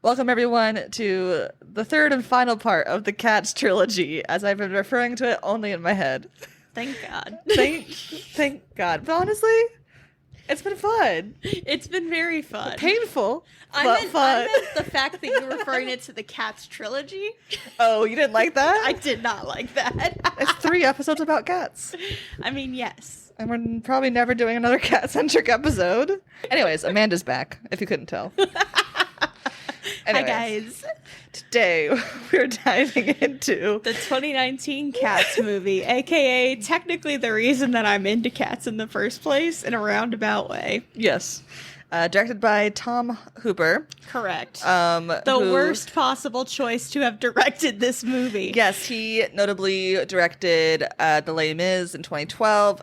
Welcome, everyone, to the third and final part of the Cats trilogy, as I've been referring to it only in my head. Thank God. Thank God. But honestly, it's been fun. It's been very fun. Painful, I but meant, fun. I meant the fact that you're referring it to the Cats trilogy. Oh, you didn't like that? I did not like that. It's 3 episodes about cats. I mean, yes. And we're probably never doing another cat-centric episode. Anyways, Amanda's back, if you couldn't tell. Anyways, Hi, guys. Today, we're diving into The 2019 Cats movie, a.k.a. technically the reason that I'm into cats in the first place in a roundabout way. Yes. Directed by Tom Hooper. Correct. The Worst possible choice to have directed this movie. Yes, he notably directed The Les Mis in 2012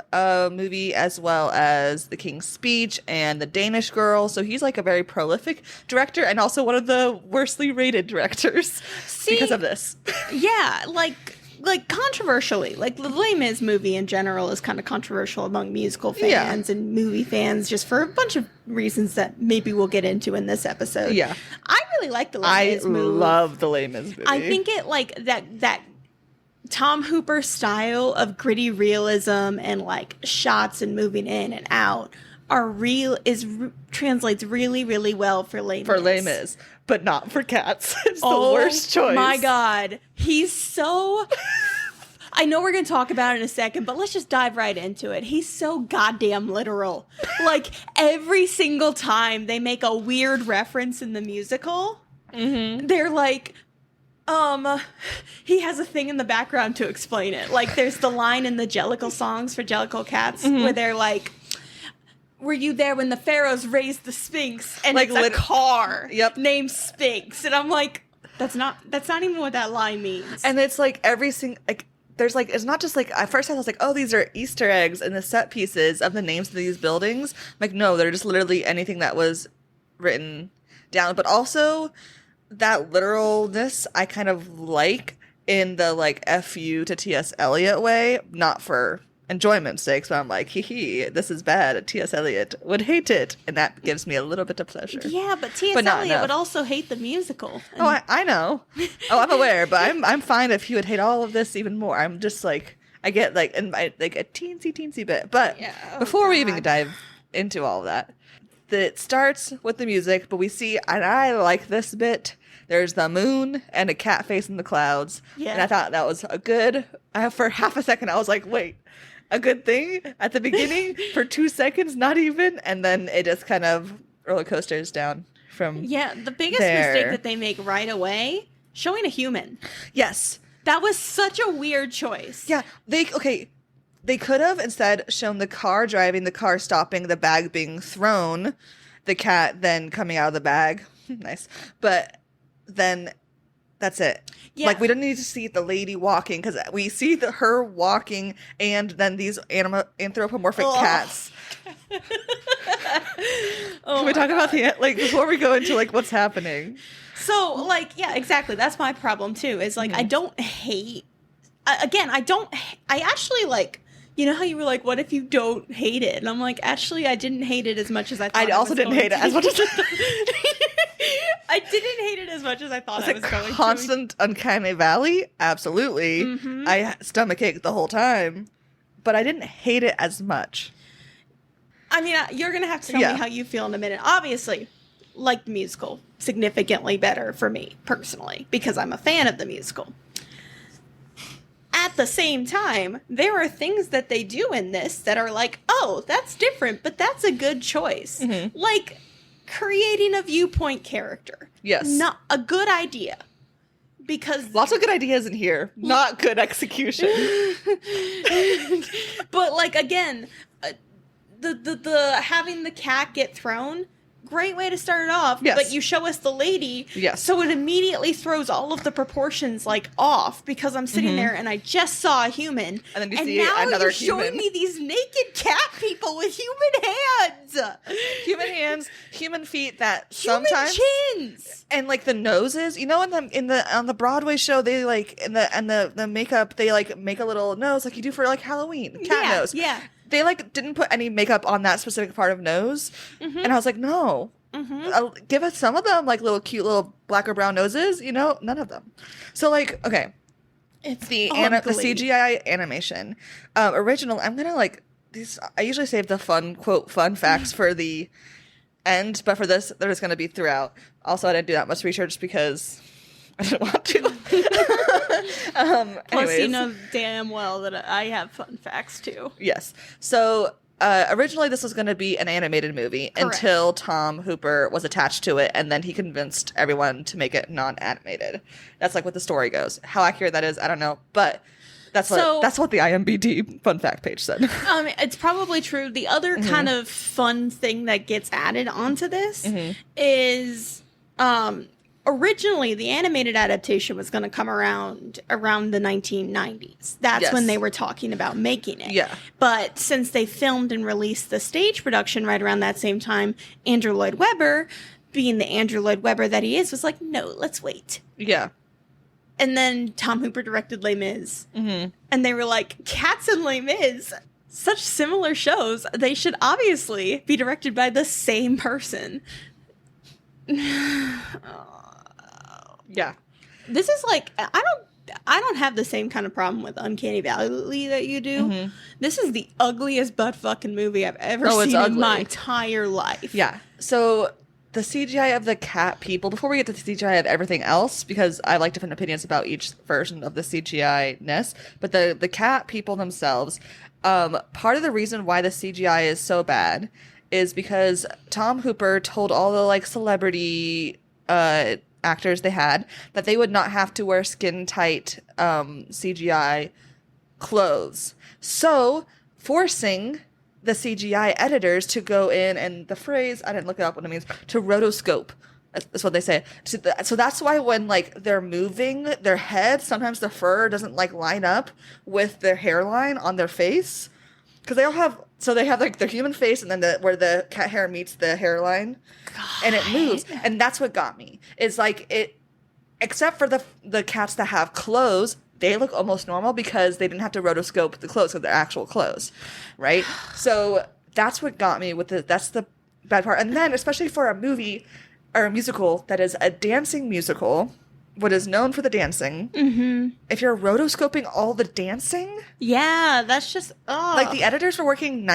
movie, as well as The King's Speech and The Danish Girl. So he's like a very prolific director and also one of the worstly rated directors because of this. Yeah, like controversially, like the Les Mis movie in general is kind of controversial among musical fans and movie fans, just for a bunch of reasons that maybe we'll get into in this episode. Yeah, I really like the Les Mis movie. I love the Les Mis movie. I think it like that Tom Hooper style of gritty realism and like shots and moving in and out translates really, really well for Les Mis. For Les Mis, but not for cats. It's the worst choice. Oh my God. He's so... I know we're going to talk about it in a second, but let's just dive right into it. He's so goddamn literal. Like, every single time they make a weird reference in the musical, they're like... he has a thing in the background to explain it. Like, there's the line in the Jellicle songs for Jellicle Cats where they're like... Were you there when the pharaohs raised the Sphinx? And like, it's a car named Sphinx. And I'm like, that's not even what that line means. And it's like every single, like, there's like, it's not just like, at first I was like, oh, these are Easter eggs and the set pieces of the names of these buildings. I'm like, no, they're just literally anything that was written down. But also that literalness I kind of like in the like F you to T.S. Eliot way, not for enjoyment's sake, but I'm like, hee, this is bad. T.S. Eliot would hate it, and that gives me a little bit of pleasure. Yeah, but T.S. Eliot would also hate the musical. Oh, I know. Oh, I'm aware, but I'm fine if he would hate all of this even more. I'm just like, I get like in my like a teensy bit. But before we even dive into all of that, it starts with the music, but we see, and I like this bit. There's the moon and a cat face in the clouds, and I thought that was a good. For half a second, I was like, wait. A good thing at the beginning for 2 seconds, not even, and then it just kind of roller coasters down from the biggest mistake that they make right away, showing a human. Yes. That was such a weird choice. Yeah, they could have instead shown the car driving, the car stopping, the bag being thrown, the cat then coming out of the bag. Nice. But then that's it. Yeah. Like, we don't need to see the lady walking, because we see her walking and then these anthropomorphic cats. Can we talk about like, before we go into, like, what's happening? So, like, yeah, exactly. That's my problem, too, is, like, I don't hate... I actually, like... You know how you were like, what if you don't hate it? And I'm like, actually, I didn't hate it as much as I thought. I also didn't hate it as much as I didn't hate it as much as I thought I was going to. Constant uncanny valley? Absolutely. I stomach ache the whole time. But I didn't hate it as much. I mean, you're going to have to tell me how you feel in a minute. Obviously, like the musical, significantly better for me, personally, because I'm a fan of the musical. At the same time, there are things that they do in this that are like, oh, that's different, but that's a good choice. Like creating a viewpoint character. Yes. Not a good idea. Because lots of good ideas in here, not good execution. But like, again, the having the cat get thrown, great way to start it off, but you show us the lady, so it immediately throws all of the proportions like off, because I'm sitting there and I just saw a human, and then you see another human. Showing me these naked cat people with human hands, human feet that human sometimes chins, and like the noses. You know, on the Broadway show, they like in the makeup, they like make a little nose like you do for like Halloween, cat nose. Yeah. They like didn't put any makeup on that specific part of nose, and I was like, no, Give us some of them, like little cute little black or brown noses, you know, none of them. So like, okay, It's the CGI animation, original. I'm gonna like these. I usually save the fun facts for the end, but for this, they're just gonna be throughout. Also, I didn't do that much research because I didn't want to. Plus, you know damn well that I have fun facts too. Yes. So originally this was going to be an animated movie. Correct. Until Tom Hooper was attached to it, and then he convinced everyone to make it non-animated. That's like what the story goes. How accurate that is, I don't know, but that's what the IMDb fun fact page said. It's probably true. The other kind of fun thing that gets added onto this is originally the animated adaptation was going to come around the 1990s. That's when they were talking about making it. Yeah. But since they filmed and released the stage production right around that same time, Andrew Lloyd Webber, being the Andrew Lloyd Webber that he is, was like, no, let's wait. Yeah. And then Tom Hooper directed Les Mis. And they were like, Cats and Les Mis, such similar shows, they should obviously be directed by the same person. Yeah. This is like, I don't have the same kind of problem with Uncanny Valley that you do. This is the ugliest butt fucking movie I've ever seen in my entire life. Yeah. So the CGI of the cat people, before we get to the CGI of everything else, because I like different opinions about each version of the CGI-ness, but the cat people themselves, part of the reason why the CGI is so bad is because Tom Hooper told all the like celebrity actors they had that they would not have to wear skin tight CGI clothes, so forcing the CGI editors to go in, and the phrase, I didn't look it up what it means, to rotoscope. That's what they say. So that's why when like they're moving their head, sometimes the fur doesn't like line up with their hairline on their face, because they have like their human face and then where the cat hair meets the hairline. God. And it moves. And that's what got me. Is like it, except for the cats that have clothes, they look almost normal because they didn't have to rotoscope the clothes because they're actual clothes, right? So that's what got me with that's the bad part. And then especially for a movie or a musical that is a dancing musical, what is known for the dancing, if you're rotoscoping all the dancing, yeah, that's just like the editors were working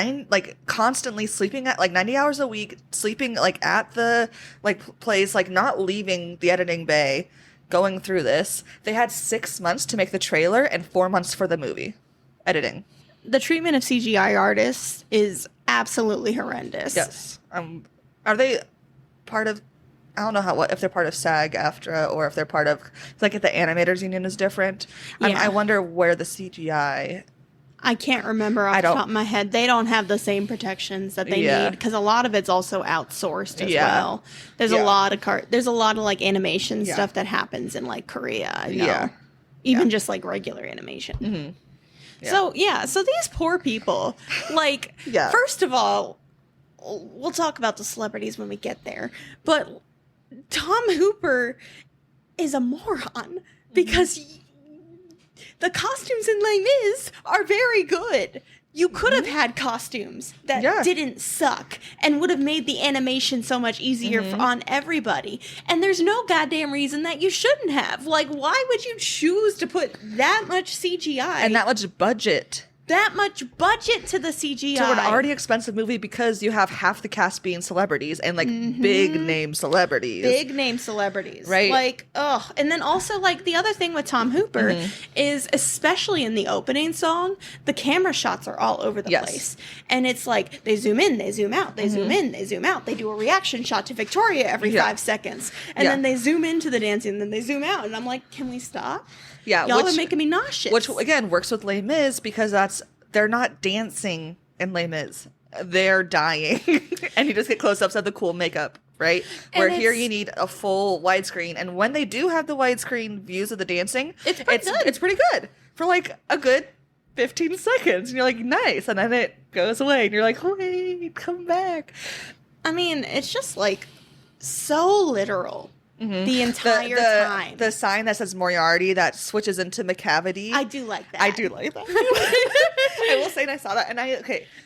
constantly sleeping at like 90 hours a week, sleeping like at the like place, like not leaving the editing bay, going through this. They had 6 months to make the trailer and 4 months for the movie editing. The treatment of CGI artists is absolutely horrendous. Yes. Are they part of, I don't know if they're part of SAG-AFTRA or if they're part of, like if the animators union is different. Yeah. I wonder where the CGI. I can't remember off the top of my head. They don't have the same protections that they need, because a lot of it's also outsourced as well. There's a lot of like animation stuff that happens in like Korea. I know. Even just like regular animation. So these poor people, like, first of all, we'll talk about the celebrities when we get there, but Tom Hooper is a moron because the costumes in Les Mis are very good. You could have had costumes that didn't suck and would have made the animation so much easier on everybody. And there's no goddamn reason that you shouldn't have. Like, why would you choose to put that much CGI? And that much budget. That much budget to the CGI. To an already expensive movie, because you have half the cast being celebrities and like big name celebrities. Big name celebrities. Right. Like, ugh. And then also like the other thing with Tom Hooper is, especially in the opening song, the camera shots are all over the place. And it's like they zoom in, they zoom out, they zoom in, they zoom out. They do a reaction shot to Victoria every 5 seconds. And then they zoom into the dancing and then they zoom out. And I'm like, can we stop? Yeah, y'all are making me nauseous. Which again works with Les Mis because they're not dancing in Les Mis; they're dying, and you just get close-ups of the cool makeup, right? Where here you need a full widescreen, and when they do have the widescreen views of the dancing, it's pretty good for like a good 15 seconds, and you're like, nice, and then it goes away, and you're like, wait, come back. I mean, it's just like so literal. the entire time. The sign that says Moriarty that switches into McCavity. I do like that. I do like that. I will say, and I saw that, and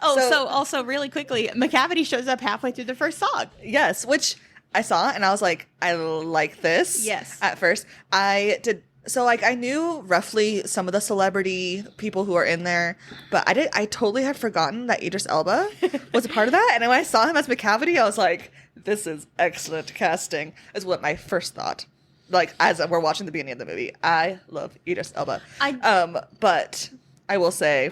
so also really quickly, McCavity shows up halfway through the first song. Yes, which I saw, and I was like, I like this. Yes. At first, I did. So, like, I knew roughly some of the celebrity people who are in there, but I totally had forgotten that Idris Elba was a part of that. And when I saw him as McCavity, I was like, this is excellent casting, is what my first thought. Like, as we're watching the beginning of the movie, I love Idris Elba. But I will say,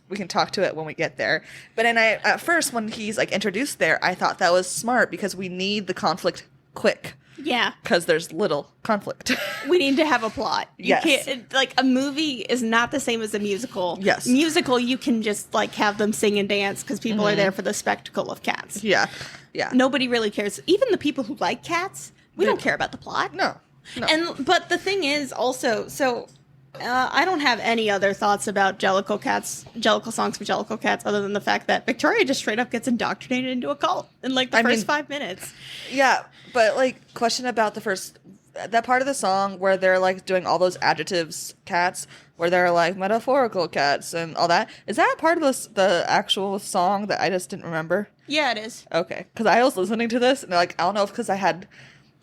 we can talk to it when we get there. But at first, when he's, like, introduced there, I thought that was smart because we need the conflict quick. Yeah. Because there's little conflict. We need to have a plot. Yes. Can't, like, a movie is not the same as a musical. Yes. Musical, you can just, like, have them sing and dance because people are there for the spectacle of cats. Yeah. Yeah. Nobody really cares. Even the people who like cats, we don't care about the plot. No. But the thing is also, I don't have any other thoughts about Jellicle songs for Jellicle cats other than the fact that Victoria just straight up gets indoctrinated into a cult in, like, the first 5 minutes. Yeah, but, like, question about that part of the song where they're, like, doing all those adjectives cats, where they're, like, metaphorical cats and all that. Is that part of the actual song that I just didn't remember? Yeah, it is. Okay, because I was listening to this, and, like, I don't know if because I had,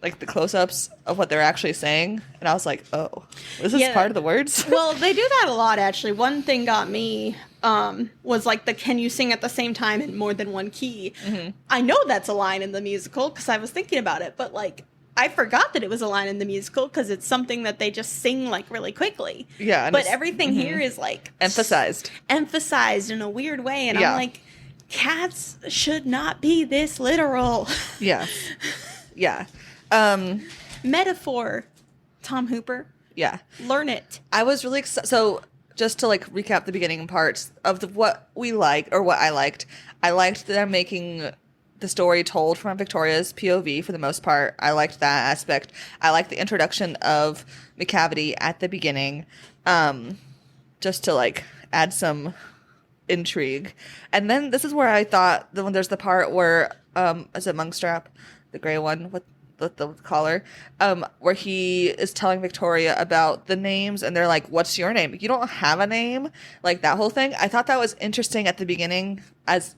like, the close-ups of what they're actually saying, and I was like, oh, this is part of the words? Well, they do that a lot, actually. One thing got me was, like, the can you sing at the same time in more than one key. Mm-hmm. I know that's a line in the musical, because I was thinking about it, but, like, I forgot that it was a line in the musical, because it's something that they just sing, like, really quickly. Yeah. But everything here is, like... Emphasized in a weird way, and I'm like, cats should not be this literal. Yeah. Yeah. Metaphor, Tom Hooper. Yeah. Learn it. I was really excited. So, just to, like, recap the beginning parts of what we like, or what I liked them making the story told from Victoria's POV for the most part. I liked that aspect. I liked the introduction of McCavity at the beginning, just to, like, add some intrigue. And then this is where I thought, when there's the part where, is it Monkstrap, the gray one with the collar, where he is telling Victoria about the names, and they're like, what's your name? You don't have a name? Like, that whole thing. I thought that was interesting at the beginning, as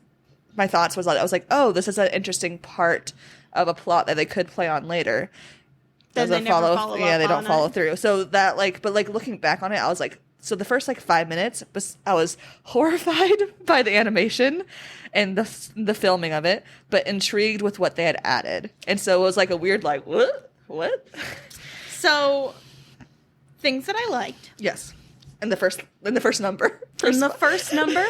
my thoughts was, I was like, oh, this is an interesting part of a plot that they could play on later. Then they never follow up. Yeah, they don't follow through. So that, like, but, like, looking back on it, I was like, so the first, like, 5 minutes, I was horrified by the animation and the filming of it, but intrigued with what they had added. And so it was, like, a weird, like, what? So, things that I liked. Yes. In the first number. First number,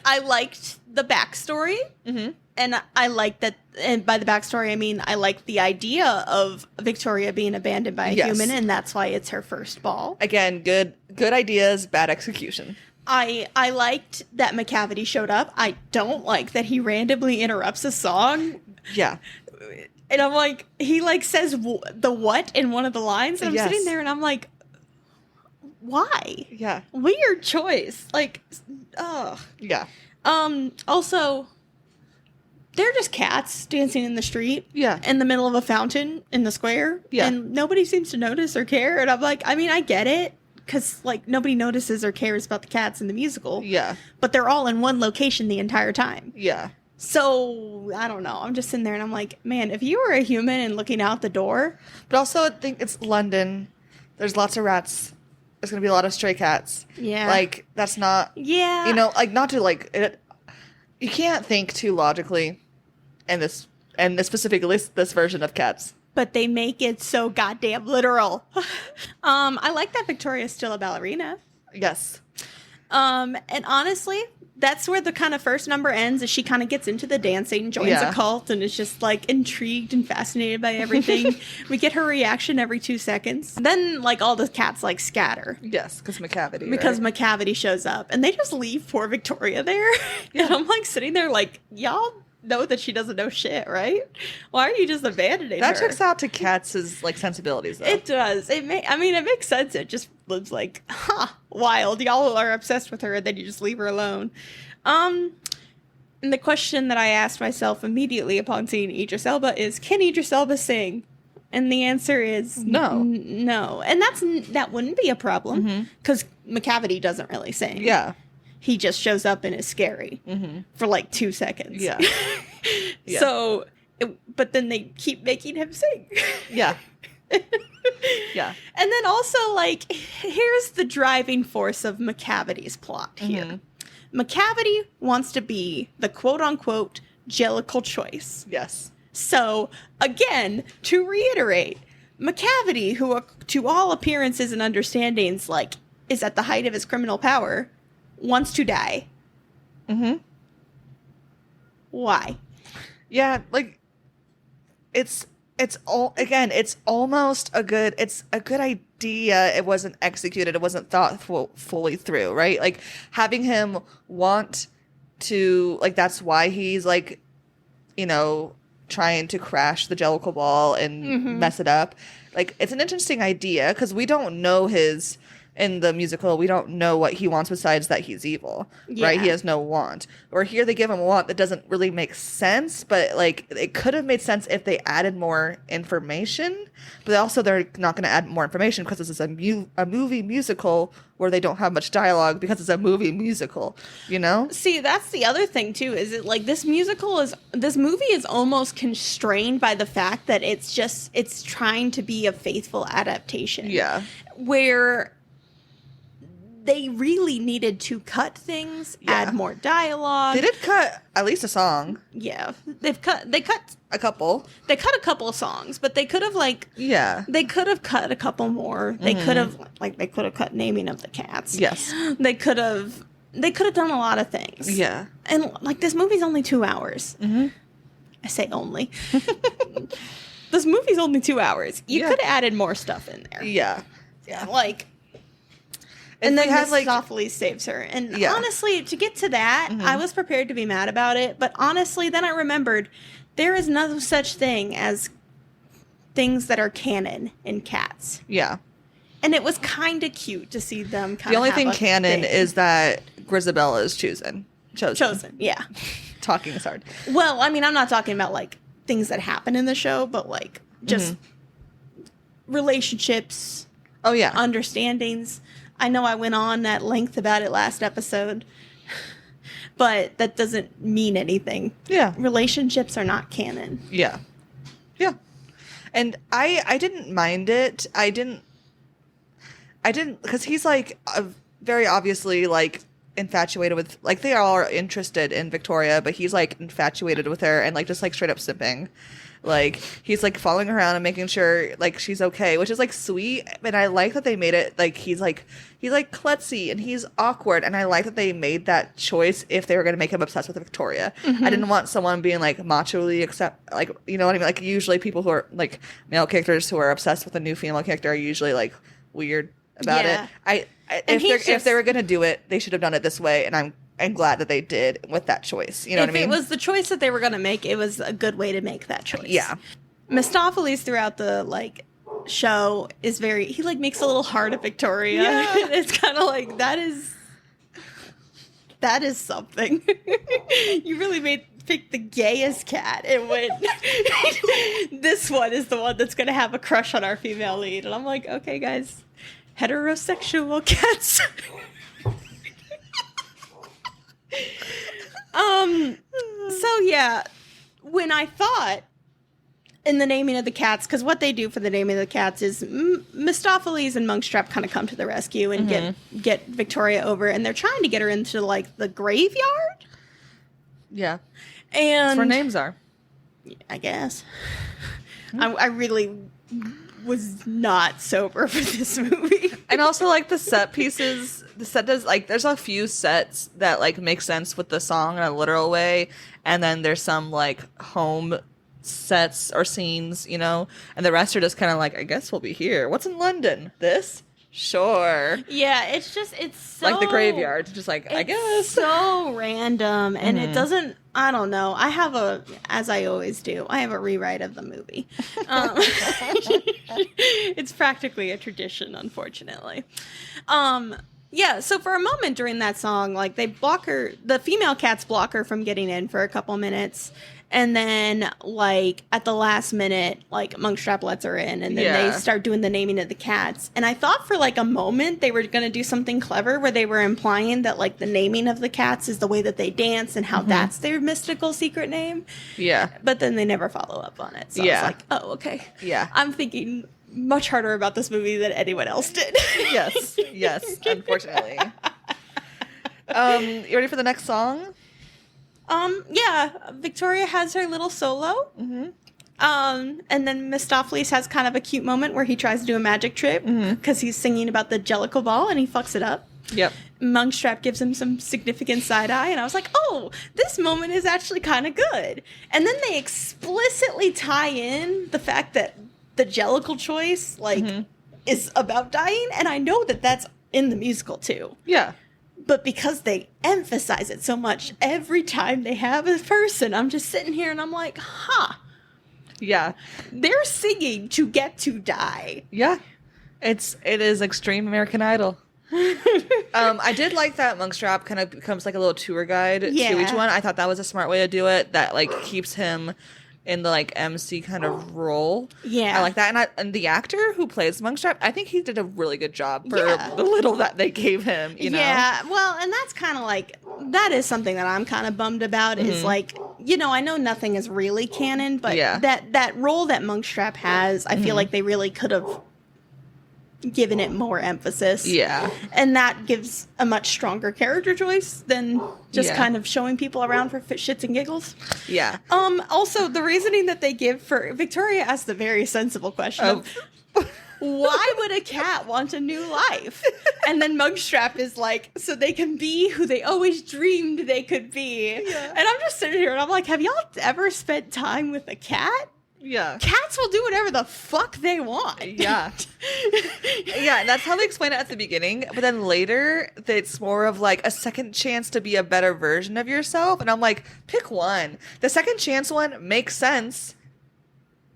I liked the backstory. Mm-hmm. And I liked that, and by the backstory, I mean, I liked the idea of Victoria being abandoned by a human, and that's why it's her first ball. Again, good ideas, bad execution. I liked that McCavity showed up. I don't like that he randomly interrupts a song. Yeah. And I'm like, he, like, says the what in one of the lines, and I'm sitting there and I'm like, why? Yeah. Weird choice. Like, ugh. Yeah. Also, they're just cats dancing in the street. Yeah. In the middle of a fountain in the square. Yeah. And nobody seems to notice or care. And I'm like, I mean, I get it. Because, like, nobody notices or cares about the cats in the musical. Yeah. But they're all in one location the entire time. Yeah. So, I don't know. I'm just sitting there and I'm like, man, if you were a human and looking out the door. But also, I think it's London. There's lots of rats. There's going to be a lot of stray cats. Yeah. Like, that's not... Yeah. You know, like, not to, like... you can't think too logically in this specifically this version of Cats. But they make it so goddamn literal. I like that Victoria's still a ballerina. Yes. And honestly, that's where the kind of first number ends, is she kind of gets into the dancing, joins a cult, and is just, like, intrigued and fascinated by everything. We get her reaction every 2 seconds. Then, like, all the cats, like, scatter. Yes, because McCavity. Because McCavity shows up. And they just leave poor Victoria there. Yeah. And I'm, like, sitting there like, y'all know that she doesn't know shit, right? Why are you just abandoning her? That checks out to Cats' like sensibilities, though. It does. It makes sense. It just looks like, wild. Y'all are obsessed with her, and then you just leave her alone. And the question that I asked myself immediately upon seeing Idris Elba is, can Idris Elba sing? And the answer is no. No. And that wouldn't be a problem because McCavity doesn't really sing. Yeah. He just shows up and is scary for like 2 seconds. Yeah. Yeah. So, but then they keep making him sing. Yeah. Yeah. And then also, like, here's the driving force of McCavity's plot here. McCavity wants to be the quote-unquote Jellicle choice. Yes. So, again, to reiterate, McCavity, who to all appearances and understandings, like, is at the height of his criminal power, wants to die. Why? Yeah, like, it's almost a good idea. It wasn't executed. It wasn't thought fully through, right? Like, having him want to, like, that's why he's, like, you know, trying to crash the Jellicle ball and mess it up. Like, it's an interesting idea because we don't know in the musical, we don't know what he wants besides that he's evil, right? He has no want. Or here they give him a want that doesn't really make sense, but, like, it could have made sense if they added more information. But also they're not going to add more information because this is a movie musical where they don't have much dialogue because it's a movie musical, you know? See, that's the other thing too, is it like this movie is almost constrained by the fact that it's trying to be a faithful adaptation. Yeah. Where they really needed to cut things, add more dialogue. They did cut at least a song. Yeah. They cut a couple. They cut a couple of songs, but they could have they could have cut a couple more. They could have cut Naming of the Cats. Yes. They could have done a lot of things. Yeah. And like this movie's only 2 hours. I say only. This movie's only 2 hours. You could have added more stuff in there. Yeah. Yeah. Like, and then Mistopheles saves her. And honestly, to get to that, I was prepared to be mad about it. But honestly, then I remembered there is no such thing as things that are canon in Cats. Yeah. And it was kind of cute to see them kind of The only thing canon is that Grisabella is chosen. Yeah. Talking is hard. Well, I mean, I'm not talking about, like, things that happen in the show, but, like, just relationships. Oh, yeah. Understandings. I know I went on at length about it last episode, but that doesn't mean anything. Yeah. Relationships are not canon. Yeah. Yeah. And I didn't mind it. I didn't, because he's, like, very obviously, like, infatuated with, like, they all are interested in Victoria, but he's, like, infatuated with her and, like, just, like, straight up simping. Like, he's, like, following her around and making sure, like, she's okay, which is, like, sweet. And I like that they made it, like, he's klutzy and he's awkward. And I like that they made that choice if they were going to make him obsessed with Victoria. I didn't want someone being, like, macho-ly, like, you know what I mean? Like, usually people who are, like, male characters who are obsessed with a new female character are usually, like, weird about it. If they were going to do it, they should have done it this way. And I'm glad that they did with that choice. You know what I mean? If it was the choice that they were going to make, it was a good way to make that choice. Yeah. Mistopheles throughout the, like, show is he, like, makes a little heart of Victoria. Yeah. It's kind of like, that is something. You really pick the gayest cat and went, this one is the one that's going to have a crush on our female lead. And I'm like, okay, guys, heterosexual cats. So yeah, when I thought in the Naming of the Cats, because what they do for the Naming of the Cats is Mistopheles and Monkstrap kind of come to the rescue and get Victoria over, and they're trying to get her into, like, the graveyard. Yeah, and that's where names are. I guess. I really was not sober for this movie. And also, like, the set pieces, the set does, like, there's a few sets that, like, make sense with the song in a literal way, and then there's some, like, home sets or scenes, you know, and the rest are just kind of like, I guess we'll be here. What's in London? This? Sure. Yeah, it's so... like the graveyard. Just like, I guess. So random, and it doesn't... I don't know. As I always do, I have a rewrite of the movie. It's practically a tradition, unfortunately. Yeah, so for a moment during that song, like, the female cats block her from getting in for a couple minutes, And then, like, at the last minute, like, Monkstrap lets her in, and then they start doing the naming of the cats. And I thought for, like, a moment they were going to do something clever where they were implying that, like, the naming of the cats is the way that they dance and how that's their mystical secret name. Yeah. But then they never follow up on it. So I was like, oh, okay. Yeah. I'm thinking much harder about this movie than anyone else did. Yes, unfortunately. You ready for the next song? Yeah, Victoria has her little solo. Mm-hmm. And then Mistopheles has kind of a cute moment where he tries to do a magic trick because he's singing about the Jellicle Ball and he fucks it up. Yep. Monkstrap gives him some significant side eye, and I was like, oh, this moment is actually kind of good. And then they explicitly tie in the fact that the Jellicle choice, like, is about dying, and I know that that's in the musical, too. Yeah. But because they emphasize it so much, every time they have a person, I'm just sitting here and I'm like, huh. Yeah. They're singing to get to die. Yeah. It is Extreme American Idol. I did like that Monkstrap kind of becomes like a little tour guide to each one. I thought that was a smart way to do it. That like keeps him in the like MC kind of role. Yeah. I like that. And the actor who plays Monkstrap, I think he did a really good job for the little that they gave him, you know? Yeah, well, and that's kind of like, that is something that I'm kind of bummed about is like, you know, I know nothing is really canon, but that role that Monkstrap has, I feel like they really could have given it more emphasis. Yeah. And that gives a much stronger character choice than just kind of showing people around for shits and giggles. Yeah. Also, the reasoning that they give for Victoria asked the very sensible question of why would a cat want a new life? And then Monkstrap is like, so they can be who they always dreamed they could be. Yeah. And I'm just sitting here and I'm like, have y'all ever spent time with a cat? Yeah. Cats will do whatever the fuck they want. Yeah. Yeah, and that's how they explain it at the beginning. But then later, it's more of like a second chance to be a better version of yourself. And I'm like, pick one. The second chance one makes sense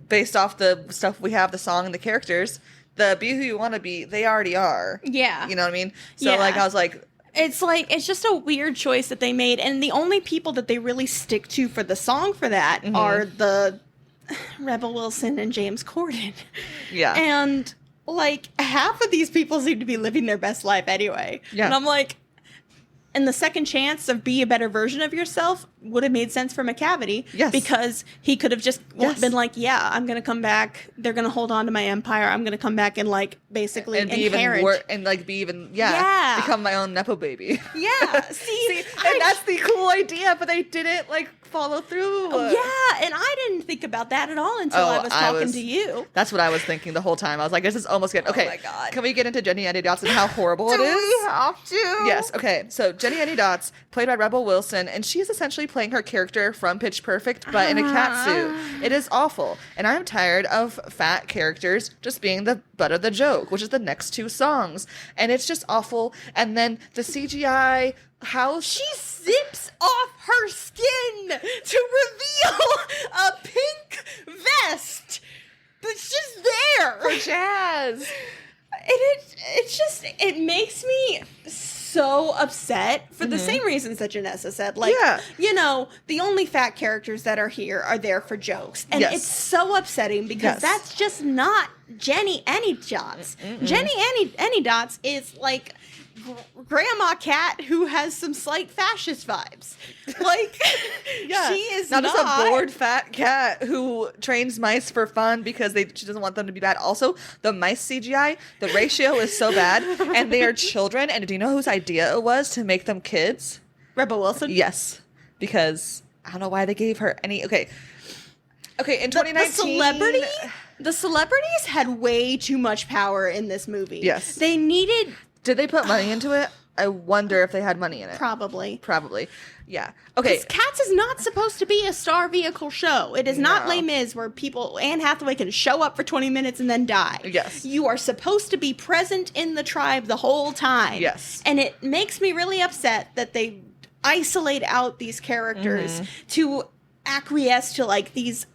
based off the stuff we have, the song and the characters. The be who you want to be, they already are. Yeah. You know what I mean? So like, I was like... It's just a weird choice that they made. And the only people that they really stick to for the song for that are the... Rebel Wilson and James Corden. Yeah. And, like, half of these people seem to be living their best life anyway. Yeah. And I'm like, and the second chance of be a better version of yourself would have made sense for McCavity. Yes. Because he could have just been like, yeah, I'm going to come back. They're going to hold on to my empire. I'm going to come back and, like, basically and be inherit. Become my own Nepo baby. Yeah. See and that's the cool idea, but they didn't, like, follow through. Yeah, and I didn't think about that at all until I was talking to you. That's what I was thinking the whole time. I was like, this is almost good. Okay, oh my God. Can we get into Jenny Any Dots and how horrible it is? We have to? Yes, okay. So Jenny Any Dots, played by Rebel Wilson, and she is essentially playing her character from Pitch Perfect, but in a cat suit. It is awful. And I'm tired of fat characters just being the butt of the joke, which is the next two songs. And it's just awful. And then the CGI... How she zips off her skin to reveal a pink vest that's just there for jazz. It makes me so upset for the same reasons that Janessa said. Like, you know, the only fat characters that are here are there for jokes. And it's so upsetting because that's just not Jenny Any Dots. Jenny Any Dots is like... grandma cat who has some slight fascist vibes. Like, she is not just a bored fat cat who trains mice for fun because she doesn't want them to be bad. Also, the mice CGI, the ratio is so bad, and they are children. And do you know whose idea it was to make them kids? Rebel Wilson? Yes, because I don't know why they gave her any. Okay, in 2019, the celebrities had way too much power in this movie. Yes, they needed. Did they put money into it? I wonder if they had money in it. Probably. Yeah. Okay. Because Cats is not supposed to be a star vehicle show. It is not Les Mis where Anne Hathaway can show up for 20 minutes and then die. Yes. You are supposed to be present in the tribe the whole time. Yes. And it makes me really upset that they isolate out these characters to acquiesce to like these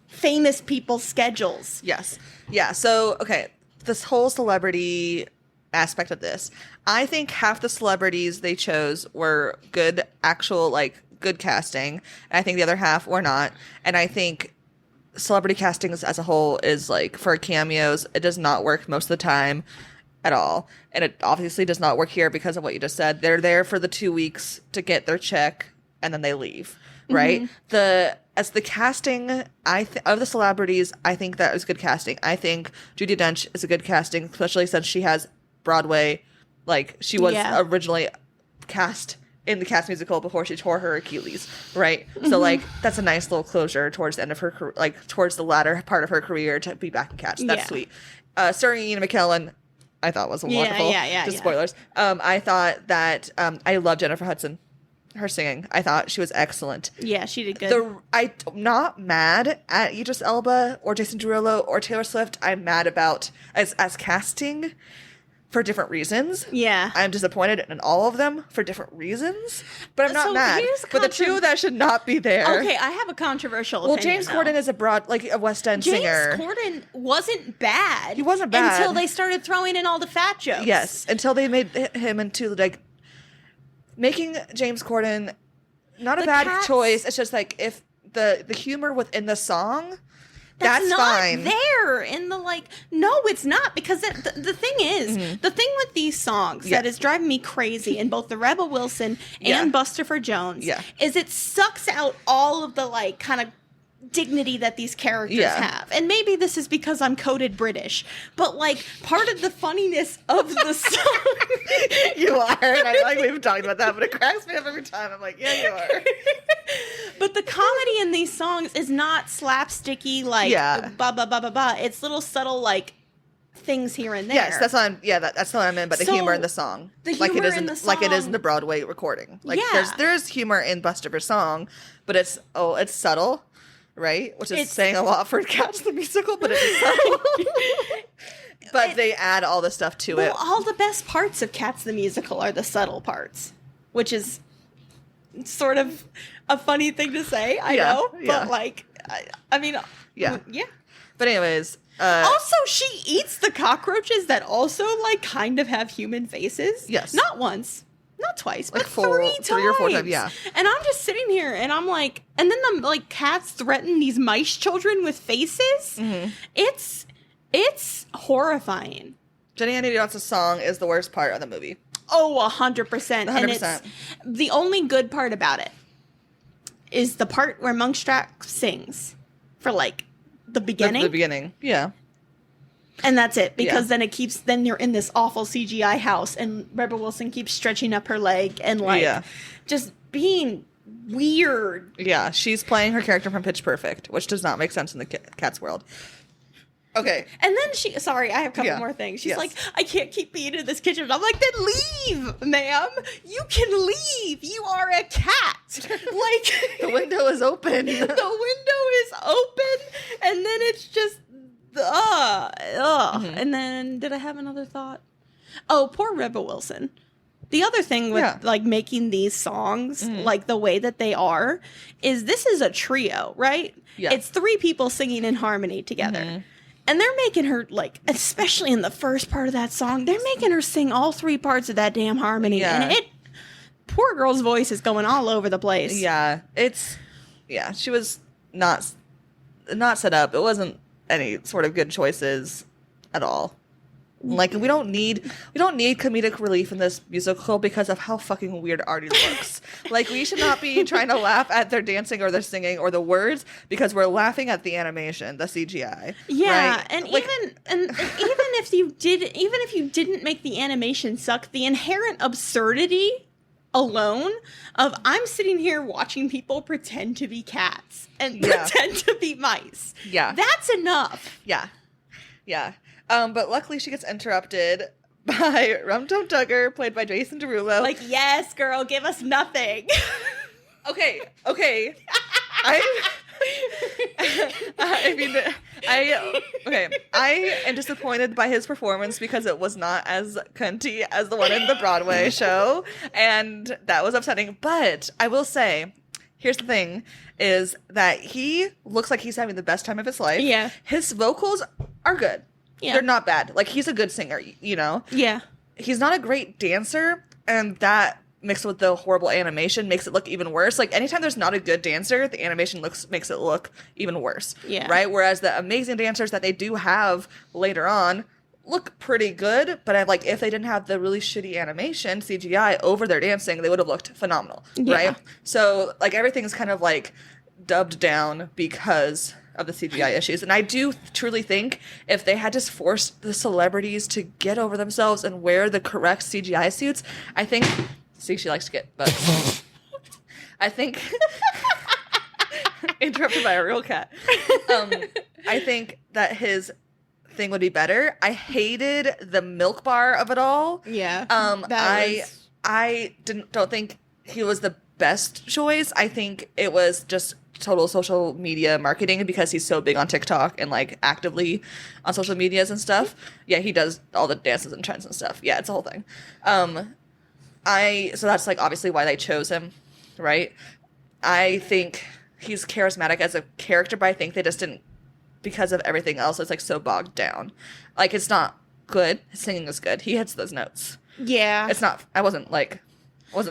famous people's schedules. Yes. Yeah. So, okay. This whole celebrity aspect of this, I think half the celebrities they chose were good, actual, like, good casting, and I think the other half were not. And I think celebrity castings as a whole is like, for cameos, it does not work most of the time at all. And it obviously does not work here because of what you just said. They're there for the 2 weeks to get their check and then they leave, right? As the casting, of the celebrities, I think that was good casting. I think Judi Dench is a good casting, especially since she has Broadway, like she was originally cast in the Cats musical before she tore her Achilles, right? So like that's a nice little closure towards the end of her, like towards the latter part of her career to be back in Cats. That's sweet. Starring Ian McKellen, I thought was wonderful. Just spoilers. I thought that I love Jennifer Hudson, her singing. I thought she was excellent. Yeah, she did good. I'm not mad at Idris Elba or Jason Derulo or Taylor Swift. I'm mad about as casting for different reasons. Yeah. I'm disappointed in all of them for different reasons, but I'm not mad. But the two that should not be there. Okay, I have a controversial opinion. James Corden is a West End singer. James Corden wasn't bad. He wasn't bad. Until they started throwing in all the fat jokes. Yes, until they made him into, like, making James Corden not a bad choice. It's just, like, if the humor within the song... That's not fine. There in the no, it's not, because the thing is, the thing with these songs that is driving me crazy in both the Rebel Wilson and Bustopher Jones is it sucks out all of the kind of dignity that these characters have. And maybe this is because I'm coded British, but part of the funniness of the song you are, and I we've talked about that, but it cracks me up every time. I'm like, yeah, you are. But the comedy in these songs is not slapsticky ba ba ba ba ba. It's little subtle things here and there. Yes, that's what I'm. Yeah, that's what I meant. But the humor in the song, the humor in the song, like it is in the Broadway recording. There's humor in Bustopher's song, but it's subtle. Right? Which is saying a lot for Cats the musical, but it's subtle. But they add all the stuff to it. All the best parts of Cats the musical are the subtle parts, which is sort of a funny thing to say, I know. But I mean... Yeah. But anyways... also, she eats the cockroaches that also, kind of have human faces. Yes. Not once. Not twice, but three or four times, yeah. And I'm just sitting here, and I'm like, and then the cats threaten these mice children with faces. Mm-hmm. It's horrifying. Jenny Anidiota's song is the worst part of the movie. Oh, 100%. 100%. And it's the only good part about it is the part where Monkstrack sings for the beginning. The beginning, yeah. And that's it, because then you're in this awful CGI house, and Rebel Wilson keeps stretching up her leg and just being weird. Yeah, she's playing her character from Pitch Perfect, which does not make sense in the Cats world. Okay. And then I have a couple more things. She's like, I can't keep being in this kitchen. I'm like, then leave, ma'am. You can leave. You are a cat. The window is open. The window is open, and then it's just And then did I have another thought? Oh, poor Rebel Wilson. The other thing with making these songs the way that they are is this is a trio, right? Yeah. It's three people singing in harmony together. Mm-hmm. And they're making her especially in the first part of that song, they're making her sing all three parts of that damn harmony. Yeah. And poor girl's voice is going all over the place. Yeah. She was not set up. It wasn't any sort of good choices at all. We don't need comedic relief in this musical because of how fucking weird Artie looks. We should not be trying to laugh at their dancing or their singing or the words because we're laughing at the animation, the CGI. Yeah, right? and even if you didn't make the animation suck, the inherent absurdity alone of I'm sitting here watching people pretend to be cats and pretend to be mice. Yeah. That's enough. Yeah. Yeah. But luckily she gets interrupted by Rum Tum Tugger, played by Jason Derulo. Yes, girl, give us nothing. Okay. I am disappointed by his performance because it was not as cunty as the one in the Broadway show, and that was upsetting. But I will say, here's the thing, is that he looks like he's having the best time of his life. Yeah. His vocals are good. Yeah. They're not bad. He's a good singer, you know? Yeah. He's not a great dancer, and that mixed with the horrible animation makes it look even worse. Like anytime there's not a good dancer, the animation makes it look even worse. Yeah. Right? Whereas the amazing dancers that they do have later on look pretty good, but I'm like, if they didn't have the really shitty animation, CGI, over their dancing, they would have looked phenomenal. Yeah. Right? So like everything's kind of like dubbed down because of the CGI issues. And I do truly think if they had just forced the celebrities to get over themselves and wear the correct CGI suits, I think... See, she likes to get bugs. I think... interrupted by a real cat. I think that his thing would be better. I hated the milk bar of it all. Yeah. I don't think he was the best choice. I think it was just total social media marketing because he's so big on TikTok and like actively on social medias and stuff. Yeah, he does all the dances and trends and stuff. Yeah, it's a whole thing. So that's like obviously why they chose him, right? I think he's charismatic as a character, but I think they just didn't, because of everything else, it's like so bogged down. Like it's not good. His singing is good. He hits those notes. Yeah. It's not, I wasn't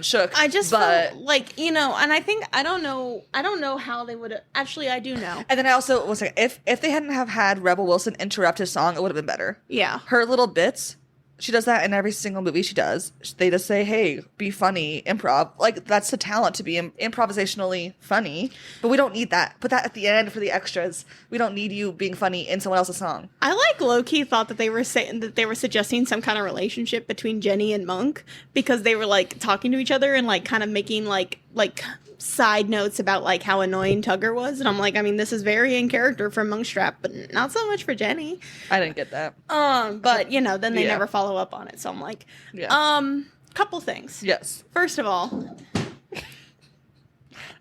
shook. I just felt like, and I don't know how they would actually, I do know. And then I also was like, if they hadn't have had Rebel Wilson interrupt his song, it would have been better. Yeah. Her little bits, she does that in every single movie she does. They just say, hey, be funny, improv. Like, that's the talent to be improvisationally funny. But we don't need that. Put that at the end for the extras. We don't need you being funny in someone else's song. I like low-key thought that they were saying that they were suggesting some kind of relationship between Jenny and Monk because they were like talking to each other and like kind of making like side notes about like how annoying Tugger was. And I'm like, I mean, this is very in character for Monkstrap, but not so much for Jenny. I didn't get that. But then they never follow up on it. So I'm like, couple things. Yes. First of all,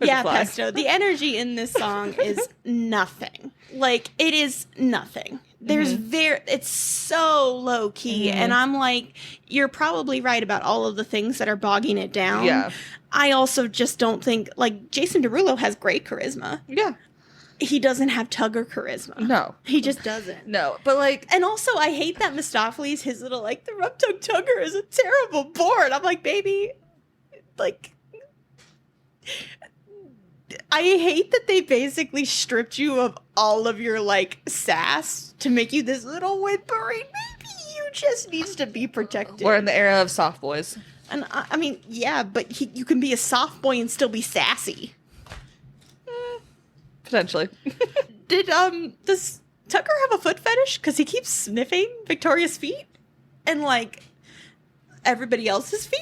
Pesto. The energy in this song is nothing. Like, it is nothing. There's it's so low key. And I'm like, you're probably right about all of the things that are bogging it down. Yeah. I also just don't think, like, Jason Derulo has great charisma. Yeah. He doesn't have Tugger charisma. No. He just doesn't. No. But, like... And also, I hate that Mistopheles, his little, like, the Rub-Tug Tugger is a terrible board. I'm like, baby, like... I hate that they basically stripped you of all of your, like, sass to make you this little whimpering baby. You just needs to be protected. We're in the era of soft boys. And, I mean, yeah, but you can be a soft boy and still be sassy. Potentially. Does Tucker have a foot fetish? Because he keeps sniffing Victoria's feet and, like, everybody else's feet.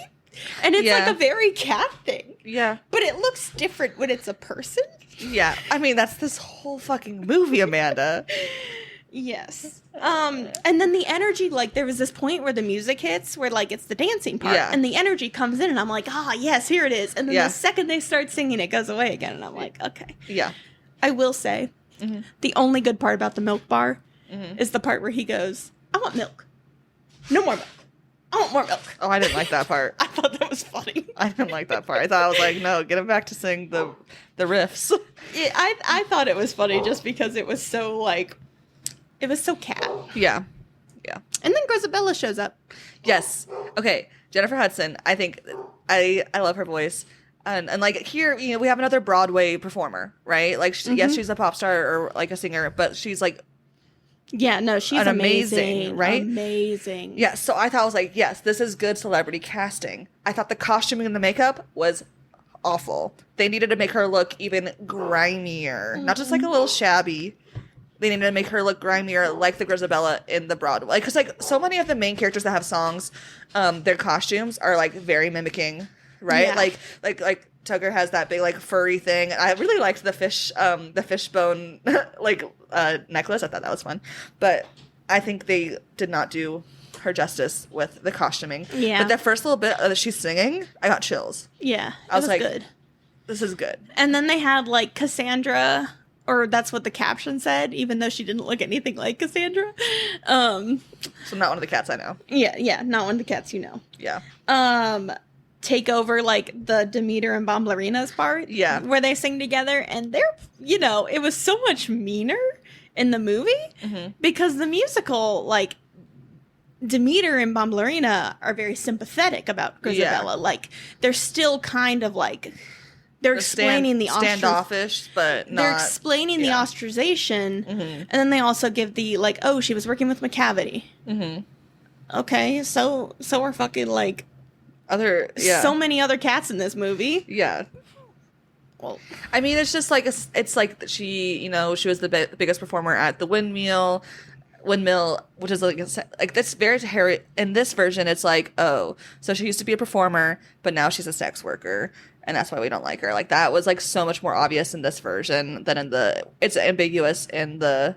And it's like a very cat thing. Yeah. But it looks different when it's a person. Yeah. I mean, that's this whole fucking movie, Amanda. Yes. And then the energy, like, there was this point where the music hits where, like, it's the dancing part. Yeah. And the energy comes in and I'm like, yes, here it is. And then the second they start singing, it goes away again. And I'm like, okay. Yeah. I will say, the only good part about the milk bar is the part where he goes, I want milk. No more milk. I want more milk. Oh, I didn't like that part. I thought that was funny. I didn't like that part. I thought I was like, no, get him back to sing the riffs. Yeah, I thought it was funny just because it was so, like, it was so cat. Yeah. Yeah. And then Grisabella shows up. Yes. Okay. Jennifer Hudson. I think I love her voice. And like here, we have another Broadway performer, right? Like, yes, she's a pop star or like a singer, but she's like, yeah, no, she's amazing, right? Amazing. Yeah, so I thought I was like, yes, this is good celebrity casting. I thought the costuming and the makeup was awful. They needed to make her look even grimier, not just like a little shabby. They needed to make her look grimier, like the Grisabella in the Broadway. Because like so many of the main characters that have songs, their costumes are like very mimicking, right? Yeah. Like Tugger has that big like furry thing. I really liked the fishbone like necklace. I thought that was fun, but I think they did not do her justice with the costuming. Yeah. But the first little bit that she's singing, I got chills. Yeah, I was like, good. This is good. And then they had like Cassandra, or that's what the caption said, even though she didn't look anything like Cassandra. So not one of the cats I know. Yeah, not one of the cats you know. Yeah. Take over like the Demeter and Bomblerinas part. Yeah. Where they sing together, and they're, it was so much meaner in the movie because the musical, like, Demeter and Bomblerina are very sympathetic about Grisabella. Like, they're still kind of like, they're explaining the standoffish, but not. They're explaining the ostracization, and then they also give the, like, oh, she was working with McCavity. Okay, so are fucking, like, so many other cats in this movie. Yeah. Well, I mean, it's just like, it's like she, you know, she was the biggest performer at the Windmill, which is like that's very Harry. In this version, it's like, oh, so she used to be a performer, but now she's a sex worker, and that's why we don't like her. Like, that was like so much more obvious in this version than in the. It's ambiguous in the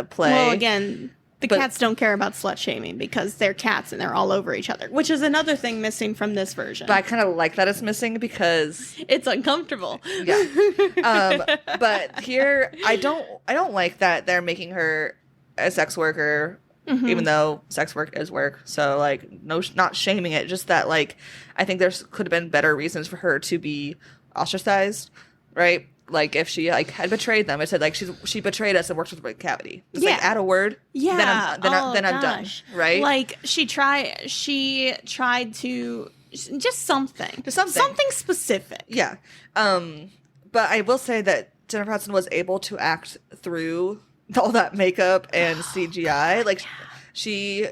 play. Well, again, the cats don't care about slut shaming because they're cats and they're all over each other, which is another thing missing from this version. But I kind of like that it's missing because it's uncomfortable. Yeah. But here, I don't like that they're making her a sex worker, even though sex work is work. So, like, no, not shaming it, just that, like, I think there could have been better reasons for her to be ostracized, right? Like, if she, like, had betrayed them, it said, like, she betrayed us and worked with McCavity. Just, like, add a word. Yeah. Then I'm done, right? Like, she tried to, just something. Something specific. Yeah. But I will say that Jennifer Hudson was able to act through all that makeup and CGI. Like, she,